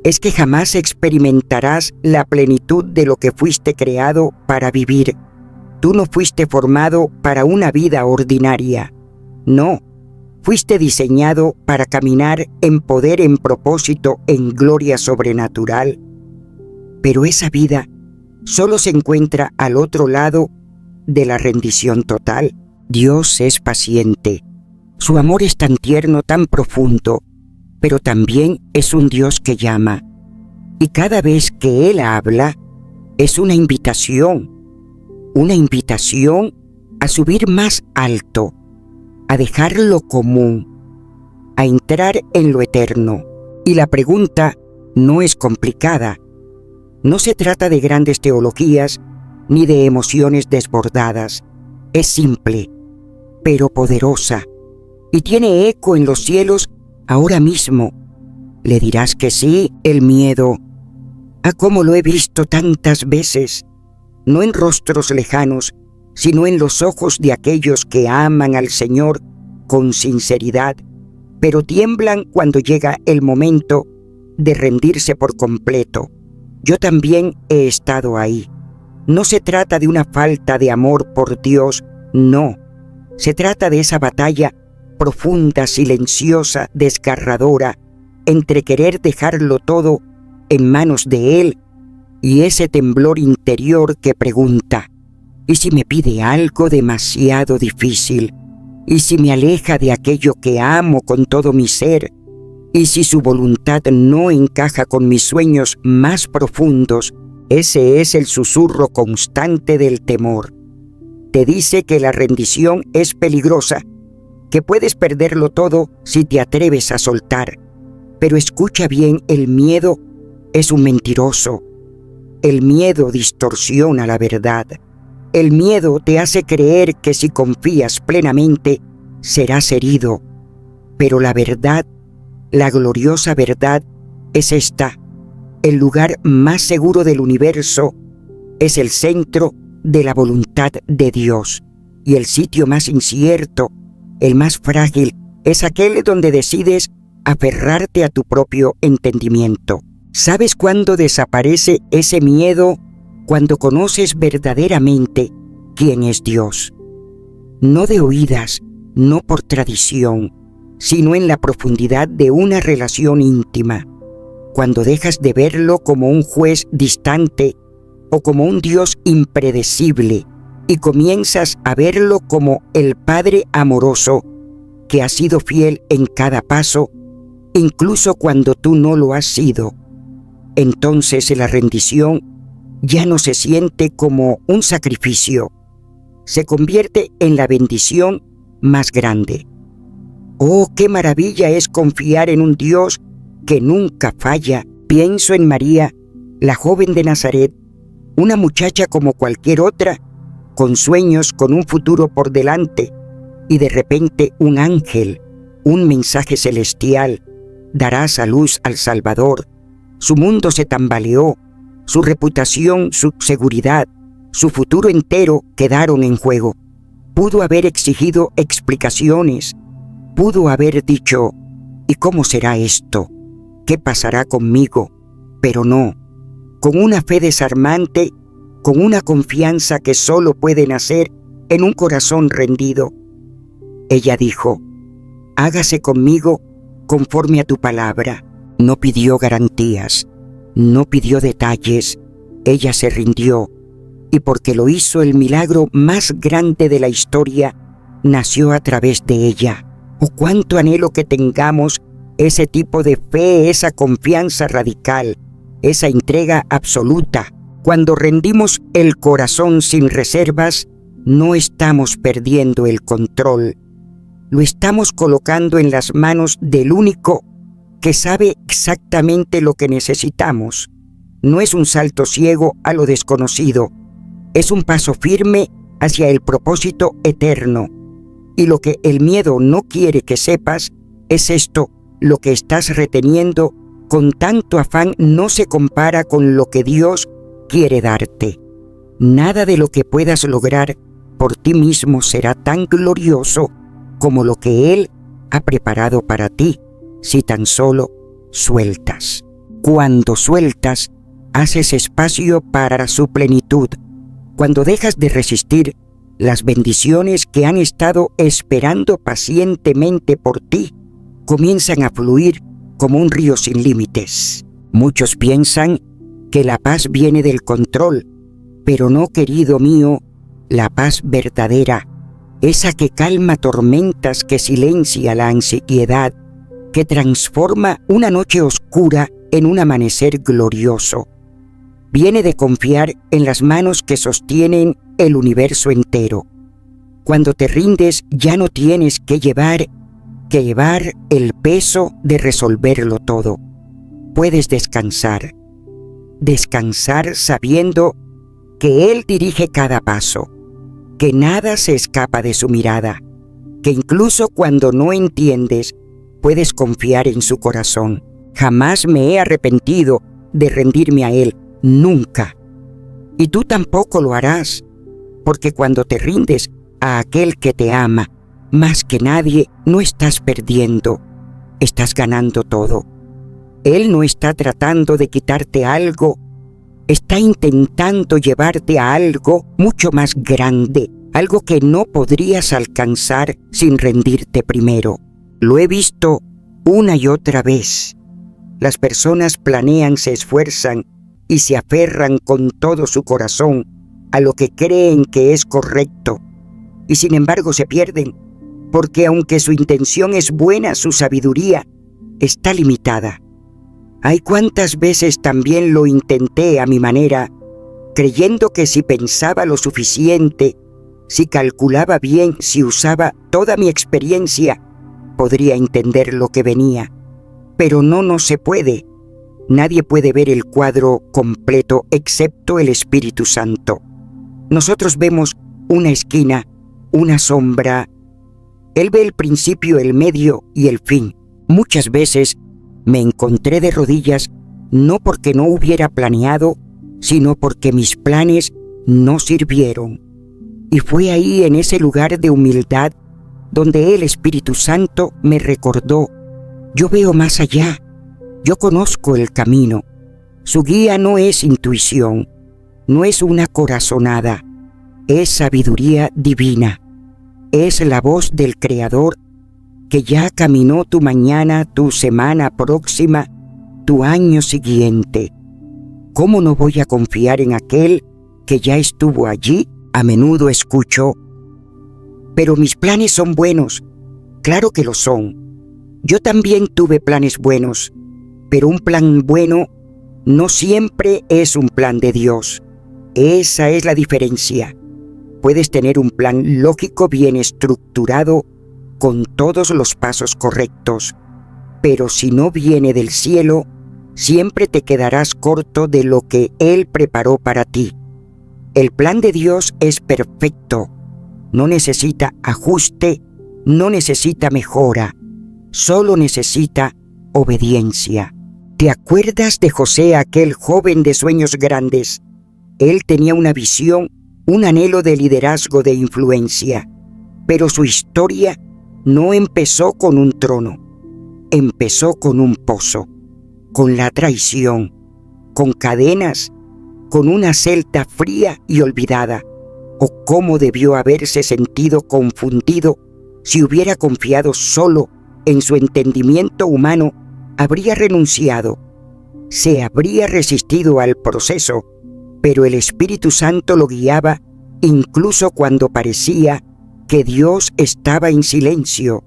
es que jamás experimentarás la plenitud de lo que fuiste creado para vivir. Tú no fuiste formado para una vida ordinaria. No, fuiste diseñado para caminar en poder, en propósito, en gloria sobrenatural. Pero esa vida solo se encuentra al otro lado de la rendición total. Dios es paciente. Su amor es tan tierno, tan profundo, pero también es un Dios que llama. Y cada vez que Él habla, es una invitación a subir más alto, a dejar lo común, a entrar en lo eterno. Y la pregunta no es complicada. No se trata de grandes teologías ni de emociones desbordadas. Es simple, pero poderosa, y tiene eco en los cielos ahora mismo. ¿Le dirás que sí? El miedo. ¡Ah, cómo lo he visto tantas veces! No en rostros lejanos, sino en los ojos de aquellos que aman al Señor con sinceridad, pero tiemblan cuando llega el momento de rendirse por completo. Yo también he estado ahí. No se trata de una falta de amor por Dios, no. Se trata de esa batalla profunda, silenciosa, desgarradora, entre querer dejarlo todo en manos de Él y ese temblor interior que pregunta, ¿y si me pide algo demasiado difícil? ¿Y si me aleja de aquello que amo con todo mi ser? ¿Y si su voluntad no encaja con mis sueños más profundos? Ese es el susurro constante del temor. Te dice que la rendición es peligrosa, que puedes perderlo todo si te atreves a soltar. Pero escucha bien, el miedo es un mentiroso. El miedo distorsiona la verdad. El miedo te hace creer que si confías plenamente, serás herido. Pero la verdad, la gloriosa verdad, es esta. El lugar más seguro del universo es el centro de la voluntad de Dios. Y el sitio más incierto, el más frágil, es aquel donde decides aferrarte a tu propio entendimiento. ¿Sabes cuándo desaparece ese miedo? Cuando conoces verdaderamente quién es Dios. No de oídas, no por tradición, sino en la profundidad de una relación íntima. Cuando dejas de verlo como un juez distante o como un Dios impredecible y comienzas a verlo como el Padre amoroso que ha sido fiel en cada paso, incluso cuando tú no lo has sido. Entonces la rendición ya no se siente como un sacrificio, se convierte en la bendición más grande. ¡Oh, qué maravilla es confiar en un Dios que nunca falla! Pienso en María, la joven de Nazaret, una muchacha como cualquier otra, con sueños, con un futuro por delante, y de repente un ángel un mensaje celestial, darás a luz al Salvador. Su mundo se tambaleó, su reputación, su seguridad, su futuro entero quedaron en juego. Pudo haber exigido explicaciones, pudo haber dicho, ¿y cómo será esto? ¿Qué pasará conmigo? Pero no, con una fe desarmante, con una confianza que solo puede nacer en un corazón rendido. Ella dijo, hágase conmigo conforme a tu palabra. No pidió garantías, no pidió detalles, ella se rindió, y porque lo hizo el milagro más grande de la historia, nació a través de ella. Oh, cuánto anhelo que tengamos ese tipo de fe, esa confianza radical, esa entrega absoluta. Cuando rendimos el corazón sin reservas, no estamos perdiendo el control. Lo estamos colocando en las manos del único que sabe exactamente lo que necesitamos. No es un salto ciego a lo desconocido, es un paso firme hacia el propósito eterno. Y lo que el miedo no quiere que sepas es esto: lo que estás reteniendo con tanto afán no se compara con lo que Dios quiere darte. Nada de lo que puedas lograr por ti mismo será tan glorioso como lo que Él ha preparado para ti, si tan solo sueltas. Cuando sueltas, haces espacio para su plenitud. Cuando dejas de resistir las bendiciones que han estado esperando pacientemente por ti, comienzan a fluir como un río sin límites. Muchos piensan que la paz viene del control, pero no, querido mío, la paz verdadera, esa que calma tormentas, que silencia la ansiedad, que transforma una noche oscura en un amanecer glorioso, viene de confiar en las manos que sostienen el universo entero. Cuando te rindes, ya no tienes que llevar el peso de resolverlo todo. Puedes descansar sabiendo que Él dirige cada paso, que nada se escapa de su mirada, que incluso cuando no entiendes, puedes confiar en su corazón. Jamás me he arrepentido de rendirme a Él, nunca. Y tú tampoco lo harás, porque cuando te rindes a aquel que te ama, más que nadie, no estás perdiendo, estás ganando todo. Él no está tratando de quitarte algo, está intentando llevarte a algo mucho más grande, algo que no podrías alcanzar sin rendirte primero. Lo he visto una y otra vez. Las personas planean, se esfuerzan y se aferran con todo su corazón a lo que creen que es correcto, y sin embargo se pierden, porque aunque su intención es buena, su sabiduría está limitada. Ay, cuántas veces también lo intenté a mi manera, creyendo que si pensaba lo suficiente, si calculaba bien, si usaba toda mi experiencia, podría entender lo que venía. Pero no se puede. Nadie puede ver el cuadro completo excepto el Espíritu Santo. Nosotros vemos una esquina, una sombra. Él ve el principio, el medio y el fin. Muchas veces me encontré de rodillas, no porque no hubiera planeado, sino porque mis planes no sirvieron. Y fue ahí, en ese lugar de humildad, donde el Espíritu Santo me recordó: yo veo más allá, yo conozco el camino. Su guía no es intuición, no es una corazonada, es sabiduría divina. Es la voz del Creador que ya caminó tu mañana, tu semana próxima, tu año siguiente. ¿Cómo no voy a confiar en aquel que ya estuvo allí? A menudo escucho: pero mis planes son buenos. Claro que lo son. Yo también tuve planes buenos, pero un plan bueno no siempre es un plan de Dios. Esa es la diferencia. Puedes tener un plan lógico, bien estructurado, con todos los pasos correctos, pero si no viene del cielo, siempre te quedarás corto de lo que Él preparó para ti. El plan de Dios es perfecto, no necesita ajuste, no necesita mejora. solo necesita obediencia. ¿Te acuerdas de José, aquel joven de sueños grandes? Él tenía una visión, un anhelo de liderazgo, de influencia. Pero su historia no empezó con un trono. Empezó con un pozo, con la traición, con cadenas, con una celda fría y olvidada. ¿O cómo debió haberse sentido confundido si hubiera confiado solo en su entendimiento humano? Habría renunciado, se habría resistido al proceso, pero el Espíritu Santo lo guiaba incluso cuando parecía que Dios estaba en silencio.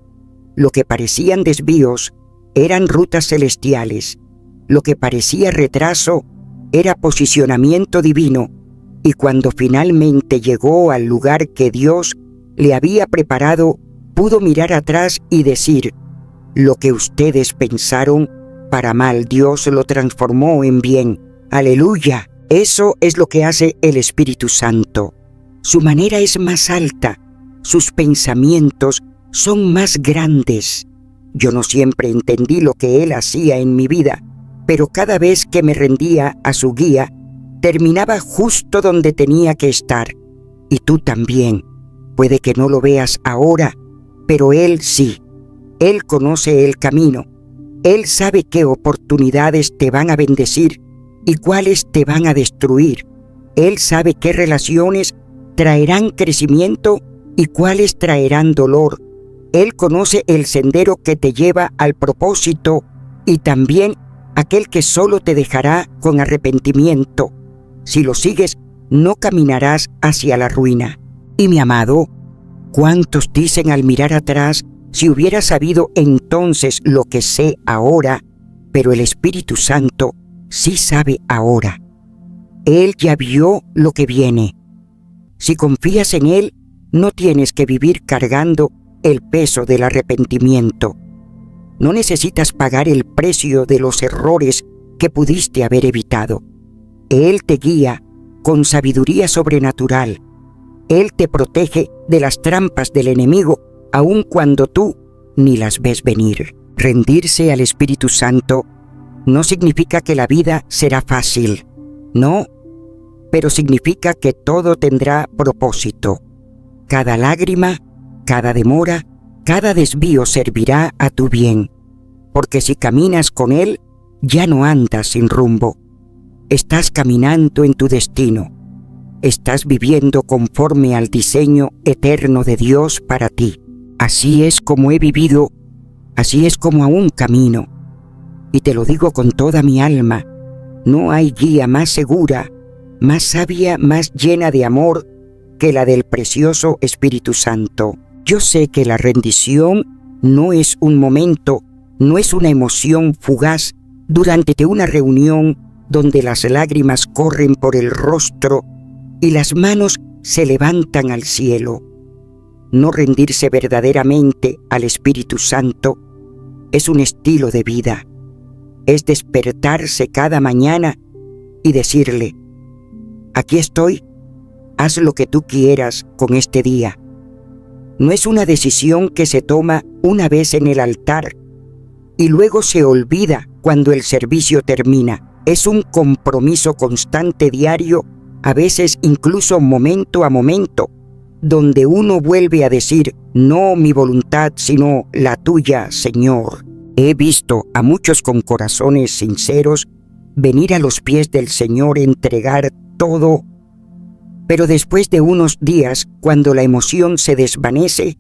Lo que parecían desvíos eran rutas celestiales. Lo que parecía retraso era posicionamiento divino. Y cuando finalmente llegó al lugar que Dios le había preparado, pudo mirar atrás y decir: lo que ustedes pensaron para mal, Dios lo transformó en bien. ¡Aleluya! Eso es lo que hace el Espíritu Santo. Su manera es más alta, sus pensamientos son más grandes. Yo no siempre entendí lo que Él hacía en mi vida, pero cada vez que me rendía a su guía, terminaba justo donde tenía que estar. Y tú también. Puede que no lo veas ahora, pero Él sí. Él conoce el camino. Él sabe qué oportunidades te van a bendecir y cuáles te van a destruir. Él sabe qué relaciones traerán crecimiento y cuáles traerán dolor. Él conoce el sendero que te lleva al propósito y también aquel que solo te dejará con arrepentimiento. Si lo sigues, no caminarás hacia la ruina. Y mi amado, ¿cuántos dicen al mirar atrás: si hubiera sabido entonces lo que sé ahora? Pero el Espíritu Santo sí sabe ahora. Él ya vio lo que viene. Si confías en Él, no tienes que vivir cargando el peso del arrepentimiento. No necesitas pagar el precio de los errores que pudiste haber evitado. Él te guía con sabiduría sobrenatural. Él te protege de las trampas del enemigo, aun cuando tú ni las ves venir. Rendirse al Espíritu Santo no significa que la vida será fácil. No, pero significa que todo tendrá propósito. Cada lágrima, cada demora, cada desvío servirá a tu bien. Porque si caminas con Él, ya no andas sin rumbo. Estás caminando en tu destino. Estás viviendo conforme al diseño eterno de Dios para ti. Así es como he vivido, así es como aún camino. Y te lo digo con toda mi alma, no hay guía más segura, más sabia, más llena de amor que la del precioso Espíritu Santo. Yo sé que la rendición no es un momento, no es una emoción fugaz durante una reunión donde las lágrimas corren por el rostro y las manos se levantan al cielo. No rendirse verdaderamente al Espíritu Santo es un estilo de vida. Es despertarse cada mañana y decirle: aquí estoy, haz lo que tú quieras con este día. No es una decisión que se toma una vez en el altar y luego se olvida cuando el servicio termina. Es un compromiso constante diario, a veces incluso momento a momento, donde uno vuelve a decir: no mi voluntad, sino la tuya, Señor. He visto a muchos con corazones sinceros venir a los pies del Señor, entregar todo, pero después de unos días, cuando la emoción se desvanece,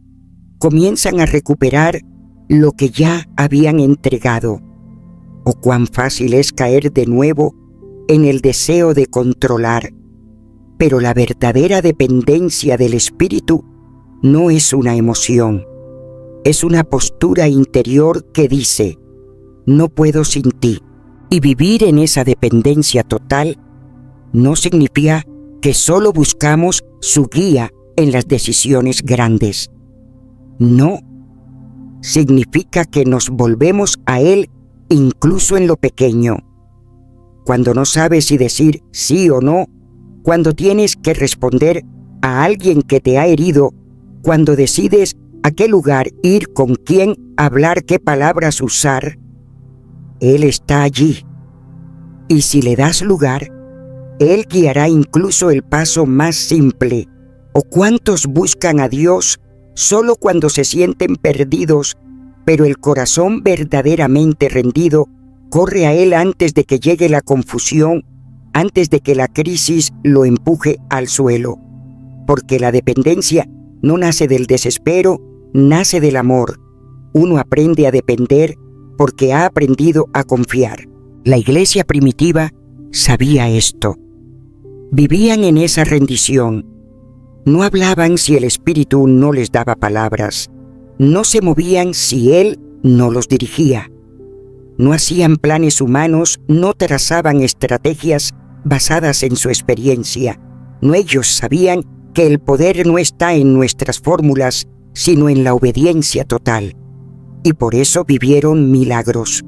comienzan a recuperar lo que ya habían entregado. Oh, cuán fácil es caer de nuevo en el deseo de controlar. Pero la verdadera dependencia del Espíritu no es una emoción. Es una postura interior que dice: no puedo sin ti. Y vivir en esa dependencia total no significa que solo buscamos su guía en las decisiones grandes. No, significa que nos volvemos a Él incluso en lo pequeño. Cuando no sabes si decir sí o no, cuando tienes que responder a alguien que te ha herido, cuando decides a qué lugar ir, con quién hablar, qué palabras usar, Él está allí. Y si le das lugar, Él guiará incluso el paso más simple. ¿O cuántos buscan a Dios solo cuando se sienten perdidos, pero el corazón verdaderamente rendido corre a Él antes de que llegue la confusión, antes de que la crisis lo empuje al suelo? Porque la dependencia no nace del desespero, nace del amor. Uno aprende a depender porque ha aprendido a confiar. La iglesia primitiva sabía esto. Vivían en esa rendición. No hablaban si el Espíritu no les daba palabras. No se movían si Él no los dirigía. No hacían planes humanos, no trazaban estrategias basadas en su experiencia. No, ellos sabían que el poder no está en nuestras fórmulas, sino en la obediencia total. Y por eso vivieron milagros.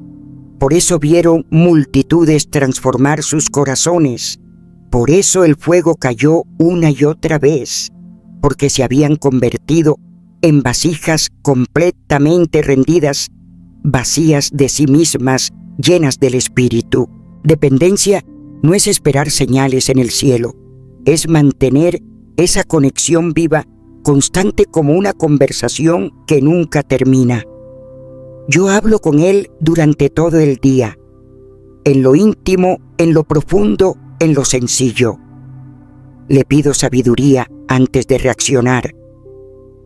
Por eso vieron multitudes transformar sus corazones. Por eso el fuego cayó una y otra vez, porque se habían convertido en vasijas completamente rendidas, vacías de sí mismas, llenas del Espíritu. Dependencia no es esperar señales en el cielo, es mantener esa conexión viva, constante como una conversación que nunca termina. Yo hablo con Él durante todo el día, en lo íntimo, en lo profundo, en lo sencillo. Le pido sabiduría antes de reaccionar.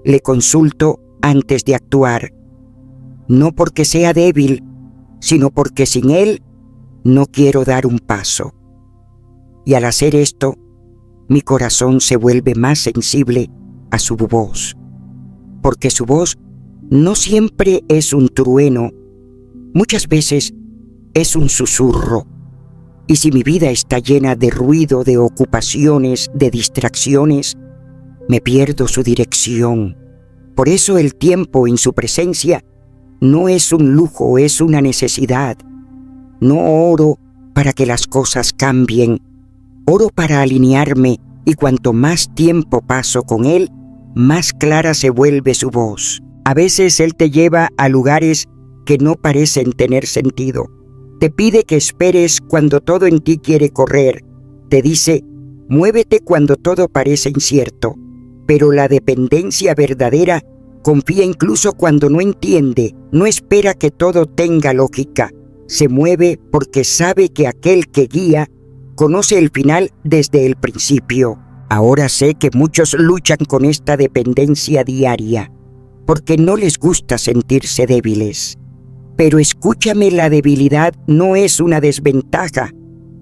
Le consulto antes de actuar. No porque sea débil, sino porque sin Él no quiero dar un paso. Y al hacer esto, mi corazón se vuelve más sensible a su voz. Porque su voz no siempre es un trueno, muchas veces es un susurro. Y si mi vida está llena de ruido, de ocupaciones, de distracciones, me pierdo su dirección. Por eso el tiempo en su presencia no es un lujo, es una necesidad. No oro para que las cosas cambien, oro para alinearme, y cuanto más tiempo paso con Él, más clara se vuelve su voz. A veces Él te lleva a lugares que no parecen tener sentido. Te pide que esperes cuando todo en ti quiere correr. Te dice, muévete cuando todo parece incierto. Pero la dependencia verdadera confía incluso cuando no entiende, no espera que todo tenga lógica. Se mueve porque sabe que aquel que guía conoce el final desde el principio. Ahora sé que muchos luchan con esta dependencia diaria, porque no les gusta sentirse débiles. Pero escúchame, la debilidad no es una desventaja,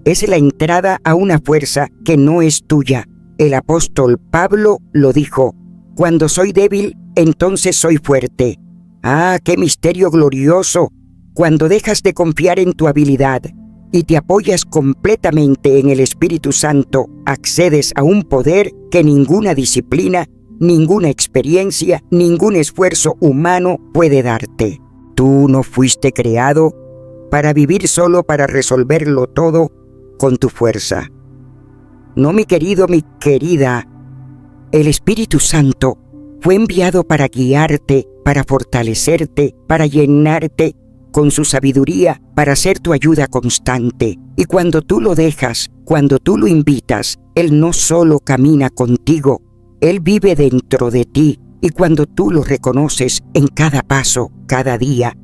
es la entrada a una fuerza que no es tuya. El apóstol Pablo lo dijo, cuando soy débil, entonces soy fuerte. ¡Ah, qué misterio glorioso! Cuando dejas de confiar en tu habilidad y te apoyas completamente en el Espíritu Santo, accedes a un poder que ninguna disciplina, ninguna experiencia, ningún esfuerzo humano puede darte. Tú no fuiste creado para vivir solo para resolverlo todo con tu fuerza. No, mi querido, mi querida. El Espíritu Santo fue enviado para guiarte, para fortalecerte, para llenarte con su sabiduría, para ser tu ayuda constante. Y cuando tú lo dejas, cuando tú lo invitas, Él no solo camina contigo, Él vive dentro de ti. Y cuando tú lo reconoces en cada paso, cada día,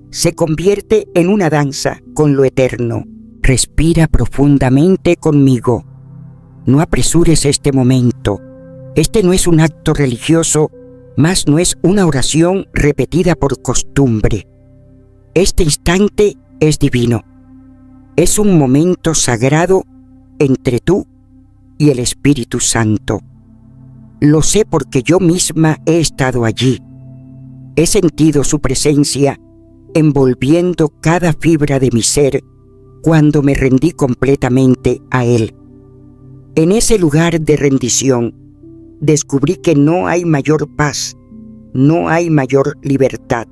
se convierte en una danza con lo eterno. Respira profundamente conmigo. No apresures este momento. Este no es un acto religioso, más no es una oración repetida por costumbre. Este instante es divino. Es un momento sagrado entre tú y el Espíritu Santo. Lo sé porque yo misma he estado allí. He sentido su presencia envolviendo cada fibra de mi ser cuando me rendí completamente a Él. En ese lugar de rendición, descubrí que no hay mayor paz, no hay mayor libertad.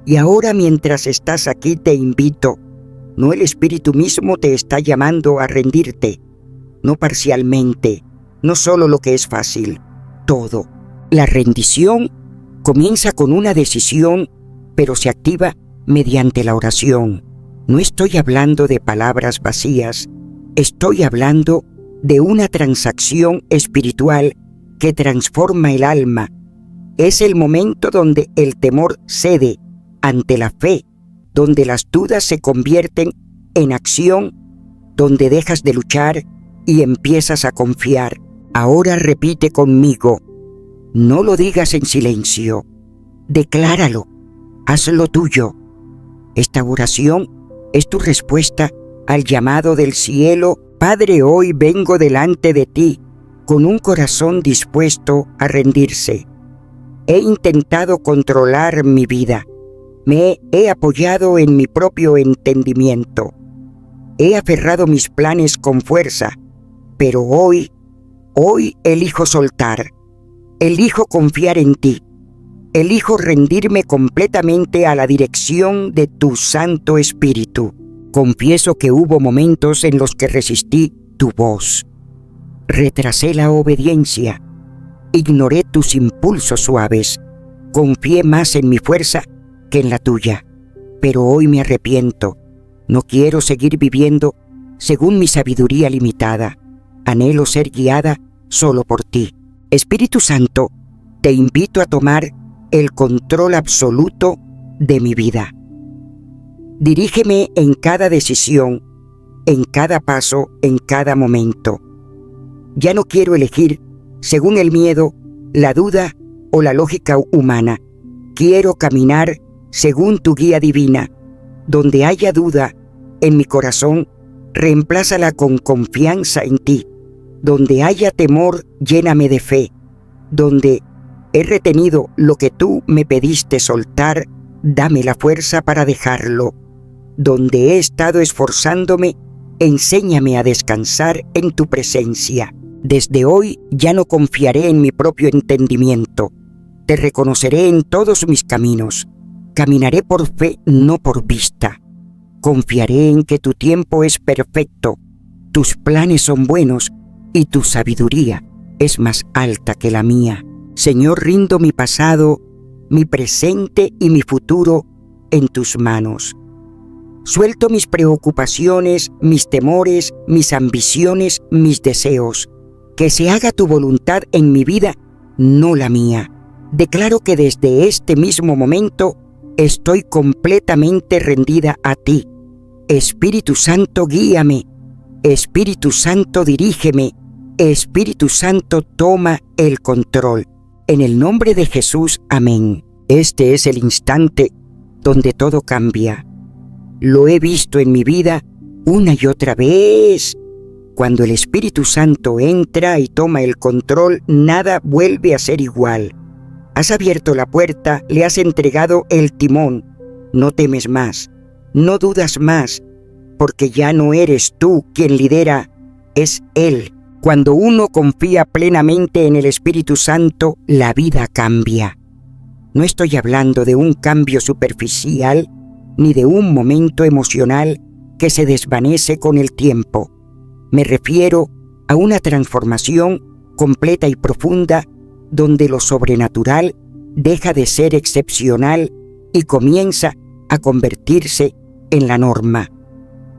Y ahora, mientras estás aquí, te invito. No, el Espíritu mismo te está llamando a rendirte, no parcialmente, no solo lo que es fácil, todo. La rendición Comienza con una decisión, pero se activa mediante la oración. No estoy hablando de palabras vacías, estoy hablando de una transacción espiritual que transforma el alma. Es el momento donde el temor cede ante la fe, donde las dudas se convierten en acción, donde dejas de luchar y empiezas a confiar. Ahora repite conmigo, no lo digas en silencio, decláralo, hazlo tuyo. Esta oración es tu respuesta al llamado del cielo. Padre, hoy vengo delante de ti con un corazón dispuesto a rendirse. He intentado controlar mi vida. Me he apoyado en mi propio entendimiento. He aferrado mis planes con fuerza, pero hoy elijo soltar. Elijo confiar en ti. Elijo rendirme completamente a la dirección de tu Santo Espíritu. Confieso que hubo momentos en los que resistí tu voz. Retrasé la obediencia. Ignoré tus impulsos suaves. Confié más en mi fuerza que en la tuya. Pero hoy me arrepiento. No quiero seguir viviendo según mi sabiduría limitada. Anhelo ser guiada solo por ti. Espíritu Santo, te invito a tomar el control absoluto de mi vida. Dirígeme en cada decisión, en cada paso, en cada momento. Ya no quiero elegir según el miedo, la duda o la lógica humana. Quiero caminar según tu guía divina. Donde haya duda en mi corazón, reemplázala con confianza en ti. Donde haya temor, lléname de fe. Donde he retenido lo que tú me pediste soltar, dame la fuerza para dejarlo. Donde he estado esforzándome, enséñame a descansar en tu presencia. Desde hoy ya no confiaré en mi propio entendimiento. Te reconoceré en todos mis caminos. Caminaré por fe, no por vista. Confiaré en que tu tiempo es perfecto, tus planes son buenos y tu sabiduría es más alta que la mía. Señor, rindo mi pasado, mi presente y mi futuro en tus manos. Suelto mis preocupaciones, mis temores, mis ambiciones, mis deseos. Que se haga tu voluntad en mi vida, no la mía. Declaro que desde este mismo momento estoy completamente rendida a ti. Espíritu Santo, guíame. Espíritu Santo, dirígeme. Espíritu Santo, toma el control. En el nombre de Jesús, amén. Este es el instante donde todo cambia. Lo he visto en mi vida una y otra vez. Cuando el Espíritu Santo entra y toma el control, nada vuelve a ser igual. Has abierto la puerta, le has entregado el timón. No temes más, no dudas más, porque ya no eres tú quien lidera, es Él. Cuando uno confía plenamente en el Espíritu Santo, la vida cambia. No estoy hablando de un cambio superficial, ni de un momento emocional que se desvanece con el tiempo. Me refiero a una transformación completa y profunda donde lo sobrenatural deja de ser excepcional y comienza a convertirse en la norma.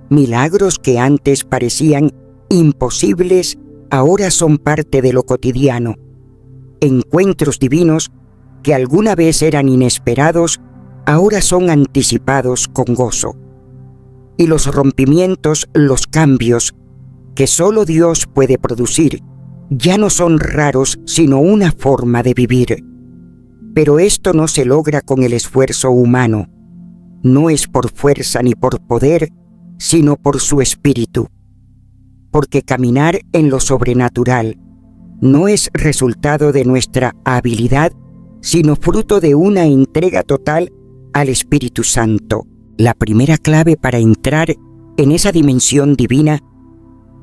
Milagros que antes parecían imposibles ahora son parte de lo cotidiano. Encuentros divinos que alguna vez eran inesperados ahora son anticipados con gozo. Y los rompimientos, los cambios que solo Dios puede producir, ya no son raros, sino una forma de vivir. Pero esto no se logra con el esfuerzo humano. No es por fuerza ni por poder, sino por su Espíritu. Porque caminar en lo sobrenatural no es resultado de nuestra habilidad, sino fruto de una entrega total al Espíritu Santo. La primera clave para entrar en esa dimensión divina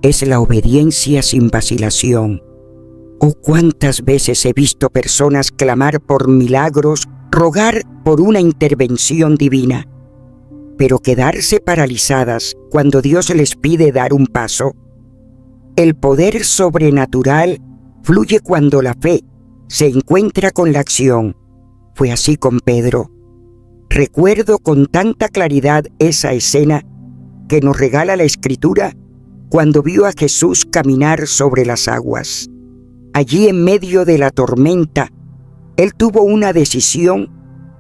es la obediencia sin vacilación. Oh, cuántas veces he visto personas clamar por milagros, rogar por una intervención divina, pero quedarse paralizadas cuando Dios les pide dar un paso. El poder sobrenatural fluye cuando la fe se encuentra con la acción. Fue así con Pedro. Recuerdo con tanta claridad esa escena que nos regala la Escritura cuando vio a Jesús caminar sobre las aguas. Allí en medio de la tormenta, él tuvo una decisión: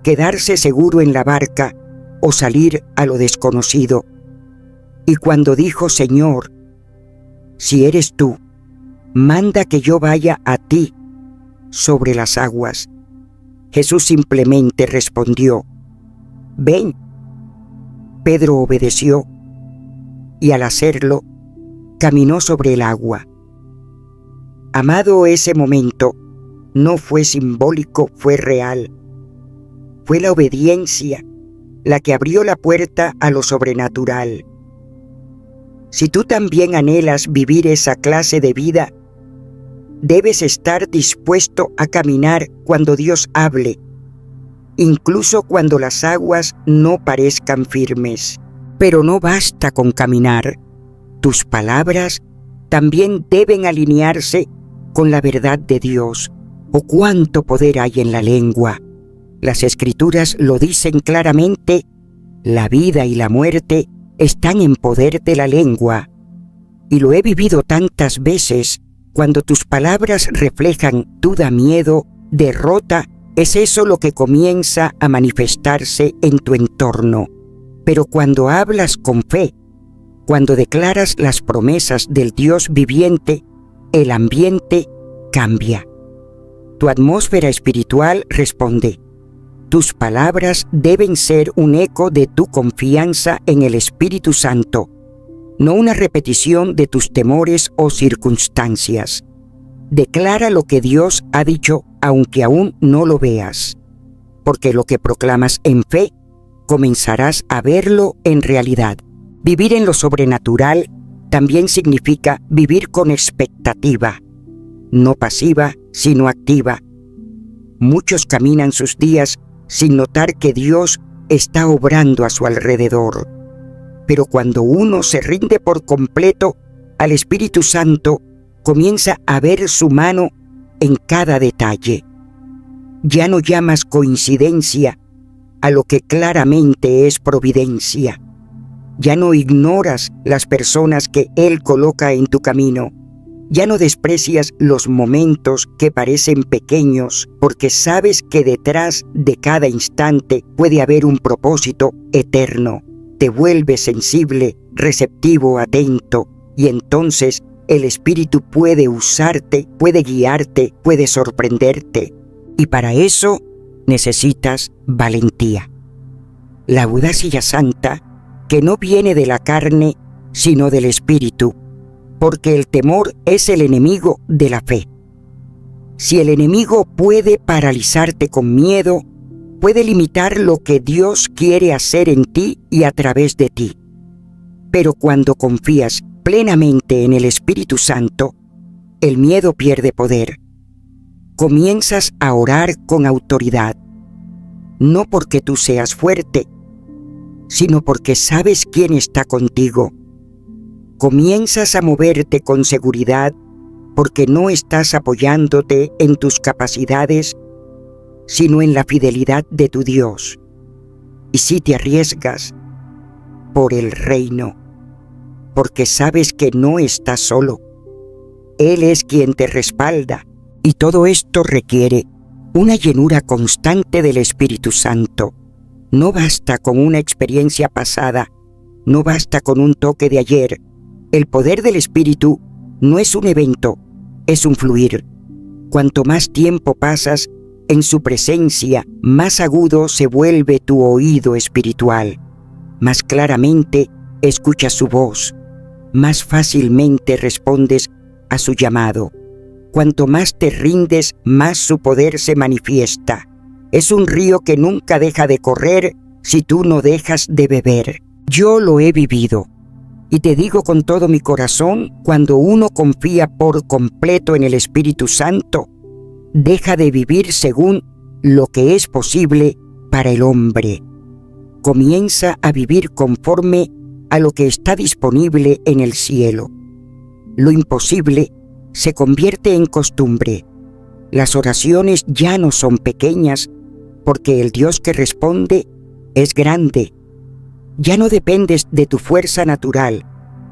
quedarse seguro en la barca o salir a lo desconocido. Y cuando dijo: Señor, si eres tú, manda que yo vaya a ti sobre las aguas, Jesús simplemente respondió: ven. Pedro obedeció y al hacerlo, caminó sobre el agua. Amado, ese momento no fue simbólico, fue real. Fue la obediencia la que abrió la puerta a lo sobrenatural. Si tú también anhelas vivir esa clase de vida, debes estar dispuesto a caminar cuando Dios hable, incluso cuando las aguas no parezcan firmes. Pero no basta con caminar. Tus palabras también deben alinearse con la verdad de Dios. ¡Oh, cuánto poder hay en la lengua! Las Escrituras lo dicen claramente: la vida y la muerte están en poder de la lengua. Y lo he vivido tantas veces. Cuando tus palabras reflejan duda, miedo, derrota, es eso lo que comienza a manifestarse en tu entorno. Pero cuando hablas con fe, cuando declaras las promesas del Dios viviente, el ambiente cambia. Tu atmósfera espiritual responde. Tus palabras deben ser un eco de tu confianza en el Espíritu Santo, no una repetición de tus temores o circunstancias. Declara lo que Dios ha dicho aunque aún no lo veas, porque lo que proclamas en fe, comenzarás a verlo en realidad. Vivir en lo sobrenatural también significa vivir con expectativa, no pasiva, sino activa. Muchos caminan sus días sin notar que Dios está obrando a su alrededor. Pero cuando uno se rinde por completo al Espíritu Santo, comienza a ver su mano en cada detalle. Ya no llamas coincidencia a lo que claramente es providencia. Ya no ignoras las personas que Él coloca en tu camino. Ya no desprecias los momentos que parecen pequeños, porque sabes que detrás de cada instante puede haber un propósito eterno. Te vuelves sensible, receptivo, atento, y entonces el Espíritu puede usarte, puede guiarte, puede sorprenderte. Y para eso necesitas valentía. La audacia santa que no viene de la carne, sino del Espíritu, porque el temor es el enemigo de la fe. Si el enemigo puede paralizarte con miedo, puede limitar lo que Dios quiere hacer en ti y a través de ti. Pero cuando confías plenamente en el Espíritu Santo, el miedo pierde poder. Comienzas a orar con autoridad, no porque tú seas fuerte, sino porque sabes quién está contigo. Comienzas a moverte con seguridad porque no estás apoyándote en tus capacidades, sino en la fidelidad de tu Dios. Y si te arriesgas por el reino, porque sabes que no estás solo. Él es quien te respalda, y todo esto requiere una llenura constante del Espíritu Santo. No basta con una experiencia pasada, no basta con un toque de ayer. El poder del Espíritu no es un evento, es un fluir. Cuanto más tiempo pasas en su presencia, más agudo se vuelve tu oído espiritual. Más claramente escuchas su voz, más fácilmente respondes a su llamado. Cuanto más te rindes, más su poder se manifiesta. Es un río que nunca deja de correr si tú no dejas de beber. Yo lo he vivido. Y te digo con todo mi corazón, cuando uno confía por completo en el Espíritu Santo, deja de vivir según lo que es posible para el hombre. Comienza a vivir conforme a lo que está disponible en el cielo. Lo imposible se convierte en costumbre. Las oraciones ya no son pequeñas, porque el Dios que responde es grande. Ya no dependes de tu fuerza natural,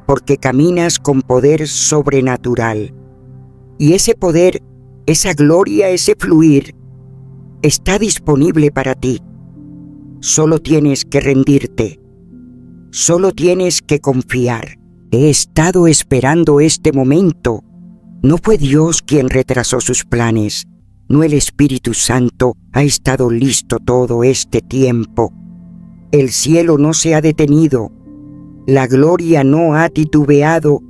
porque caminas con poder sobrenatural. Y ese poder, esa gloria, ese fluir, está disponible para ti. Solo tienes que rendirte. Solo tienes que confiar. He estado esperando este momento. No fue Dios quien retrasó sus planes. No, el Espíritu Santo ha estado listo todo este tiempo. El cielo no se ha detenido. La gloria no ha titubeado.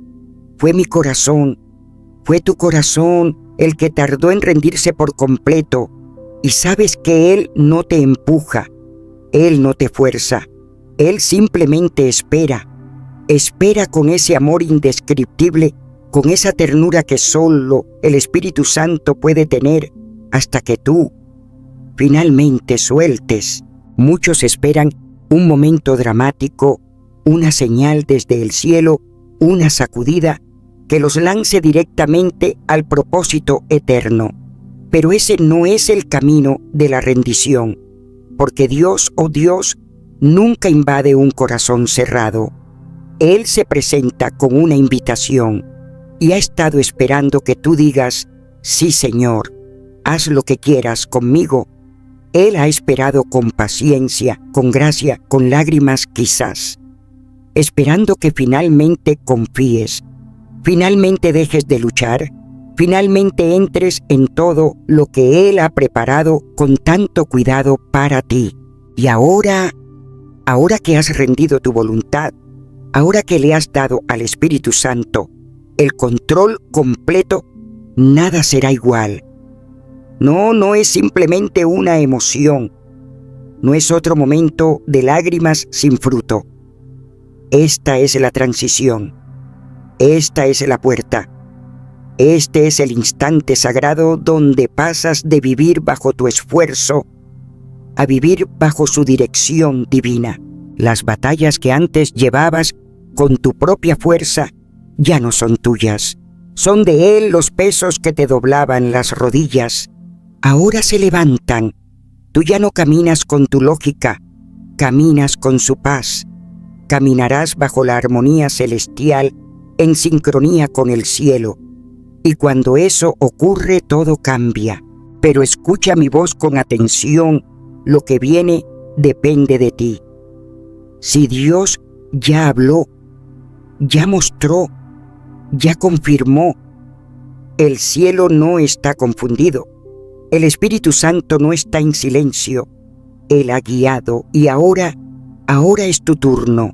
Fue mi corazón, fue tu corazón el que tardó en rendirse por completo. Y sabes que Él no te empuja, Él no te fuerza. Él simplemente espera. Espera con ese amor indescriptible, con esa ternura que solo el Espíritu Santo puede tener, hasta que tú finalmente sueltes. Muchos esperan un momento dramático, una señal desde el cielo, una sacudida que los lance directamente al propósito eterno. Pero ese no es el camino de la rendición, porque Dios, oh Dios, nunca invade un corazón cerrado. Él se presenta con una invitación y ha estado esperando que tú digas: sí, Señor, haz lo que quieras conmigo. Él ha esperado con paciencia, con gracia, con lágrimas quizás, esperando que finalmente confíes, finalmente dejes de luchar, finalmente entres en todo lo que Él ha preparado con tanto cuidado para ti. Y ahora que has rendido tu voluntad, ahora que le has dado al Espíritu Santo el control completo, nada será igual. No es simplemente una emoción, no es otro momento de lágrimas sin fruto. Esta es la transición, esta es la puerta, este es el instante sagrado donde pasas de vivir bajo tu esfuerzo a vivir bajo su dirección divina. Las batallas que antes llevabas con tu propia fuerza ya no son tuyas. Son de Él los pesos que te doblaban las rodillas. Ahora se levantan. Tú ya no caminas con tu lógica, caminas con su paz. Caminarás bajo la armonía celestial en sincronía con el cielo. Y cuando eso ocurre, todo cambia. Pero escucha mi voz con atención. Lo que viene depende de ti. Si Dios ya habló, ya mostró, ya confirmó, el cielo no está confundido. El Espíritu Santo no está en silencio. Él ha guiado y ahora es tu turno.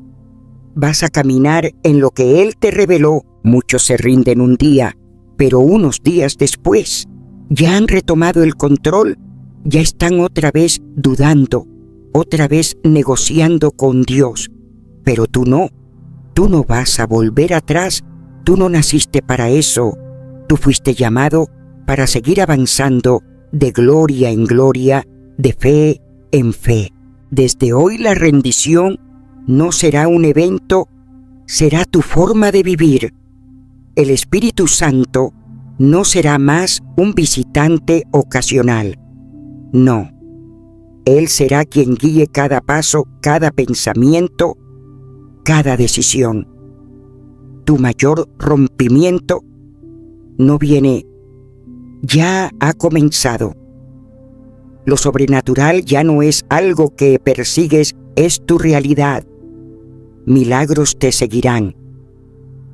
Vas a caminar en lo que Él te reveló. Muchos se rinden un día, pero unos días después ya han retomado el control, ya están otra vez dudando, otra vez negociando con Dios. Pero tú no vas a volver atrás, tú no naciste para eso, tú fuiste llamado para seguir avanzando de gloria en gloria, de fe en fe. Desde hoy la rendición no será un evento, será tu forma de vivir. El Espíritu Santo no será más un visitante ocasional. No, Él será quien guíe cada paso, cada pensamiento, cada decisión. Tu mayor rompimiento no viene, ya ha comenzado. Lo sobrenatural ya no es algo que persigues, es tu realidad. Milagros te seguirán.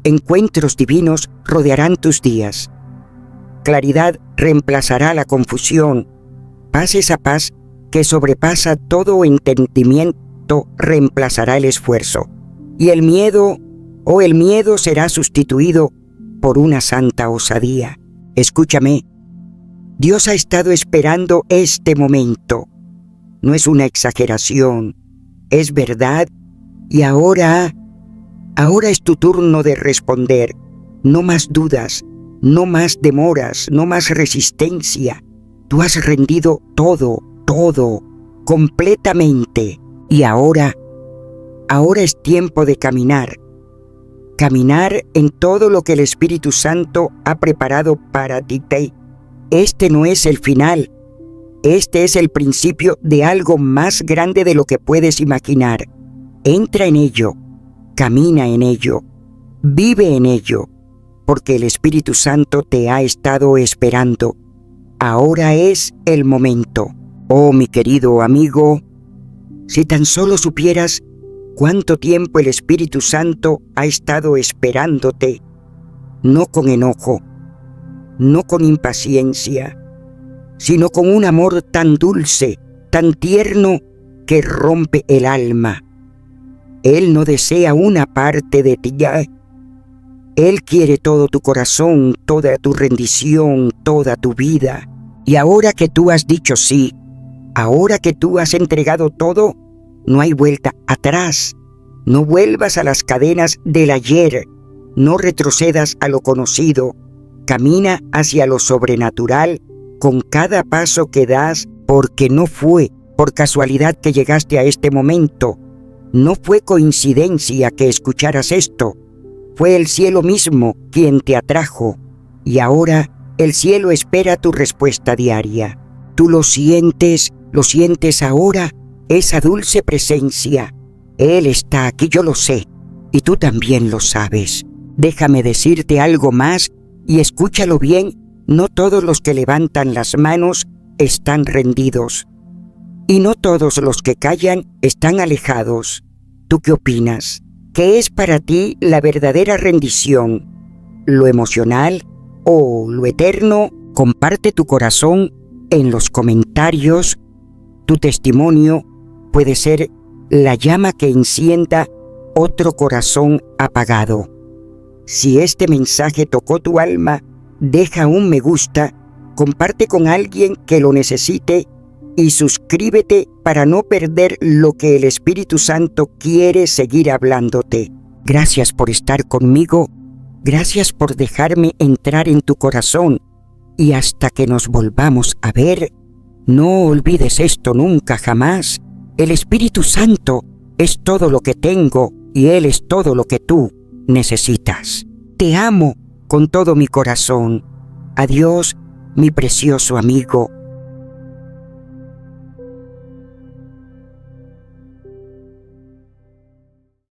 Encuentros divinos rodearán tus días. Claridad reemplazará la confusión. Paz, esa paz que sobrepasa todo entendimiento, reemplazará el esfuerzo. Y el miedo será sustituido por una santa osadía. Escúchame, Dios ha estado esperando este momento. No es una exageración, es verdad. Y ahora es tu turno de responder. No más dudas, no más demoras, no más resistencia. Tú has rendido todo, completamente. Y ahora es tiempo de caminar. Caminar en todo lo que el Espíritu Santo ha preparado para ti. Este no es el final. Este es el principio de algo más grande de lo que puedes imaginar. Entra en ello, camina en ello, vive en ello, porque el Espíritu Santo te ha estado esperando. Ahora es el momento. Oh, mi querido amigo, si tan solo supieras cuánto tiempo el Espíritu Santo ha estado esperándote, no con enojo, no con impaciencia, sino con un amor tan dulce, tan tierno, que rompe el alma. Él no desea una parte de ti. Él quiere todo tu corazón, toda tu rendición, toda tu vida. Y ahora que tú has dicho sí, ahora que tú has entregado todo, no hay vuelta atrás. No vuelvas a las cadenas del ayer, no retrocedas a lo conocido. Camina hacia lo sobrenatural con cada paso que das, porque no fue por casualidad que llegaste a este momento. No fue coincidencia que escucharas esto. Fue el cielo mismo quien te atrajo. Y ahora el cielo espera tu respuesta diaria. Tú lo sientes ahora, esa dulce presencia. Él está aquí, yo lo sé, y tú también lo sabes. Déjame decirte algo más, y escúchalo bien. No todos los que levantan las manos están rendidos, y no todos los que callan están alejados. ¿Tú qué opinas? ¿Qué es para ti la verdadera rendición? ¿Lo emocional o lo eterno? Comparte tu corazón en los comentarios. Tu testimonio puede ser la llama que encienda otro corazón apagado. Si este mensaje tocó tu alma, deja un me gusta, comparte con alguien que lo necesite y suscríbete para no perder lo que el Espíritu Santo quiere seguir hablándote. Gracias por estar conmigo, gracias por dejarme entrar en tu corazón, y hasta que nos volvamos a ver, no olvides esto nunca jamás. El Espíritu Santo es todo lo que tengo y Él es todo lo que tú necesitas. Te amo con todo mi corazón. Adiós, mi precioso amigo.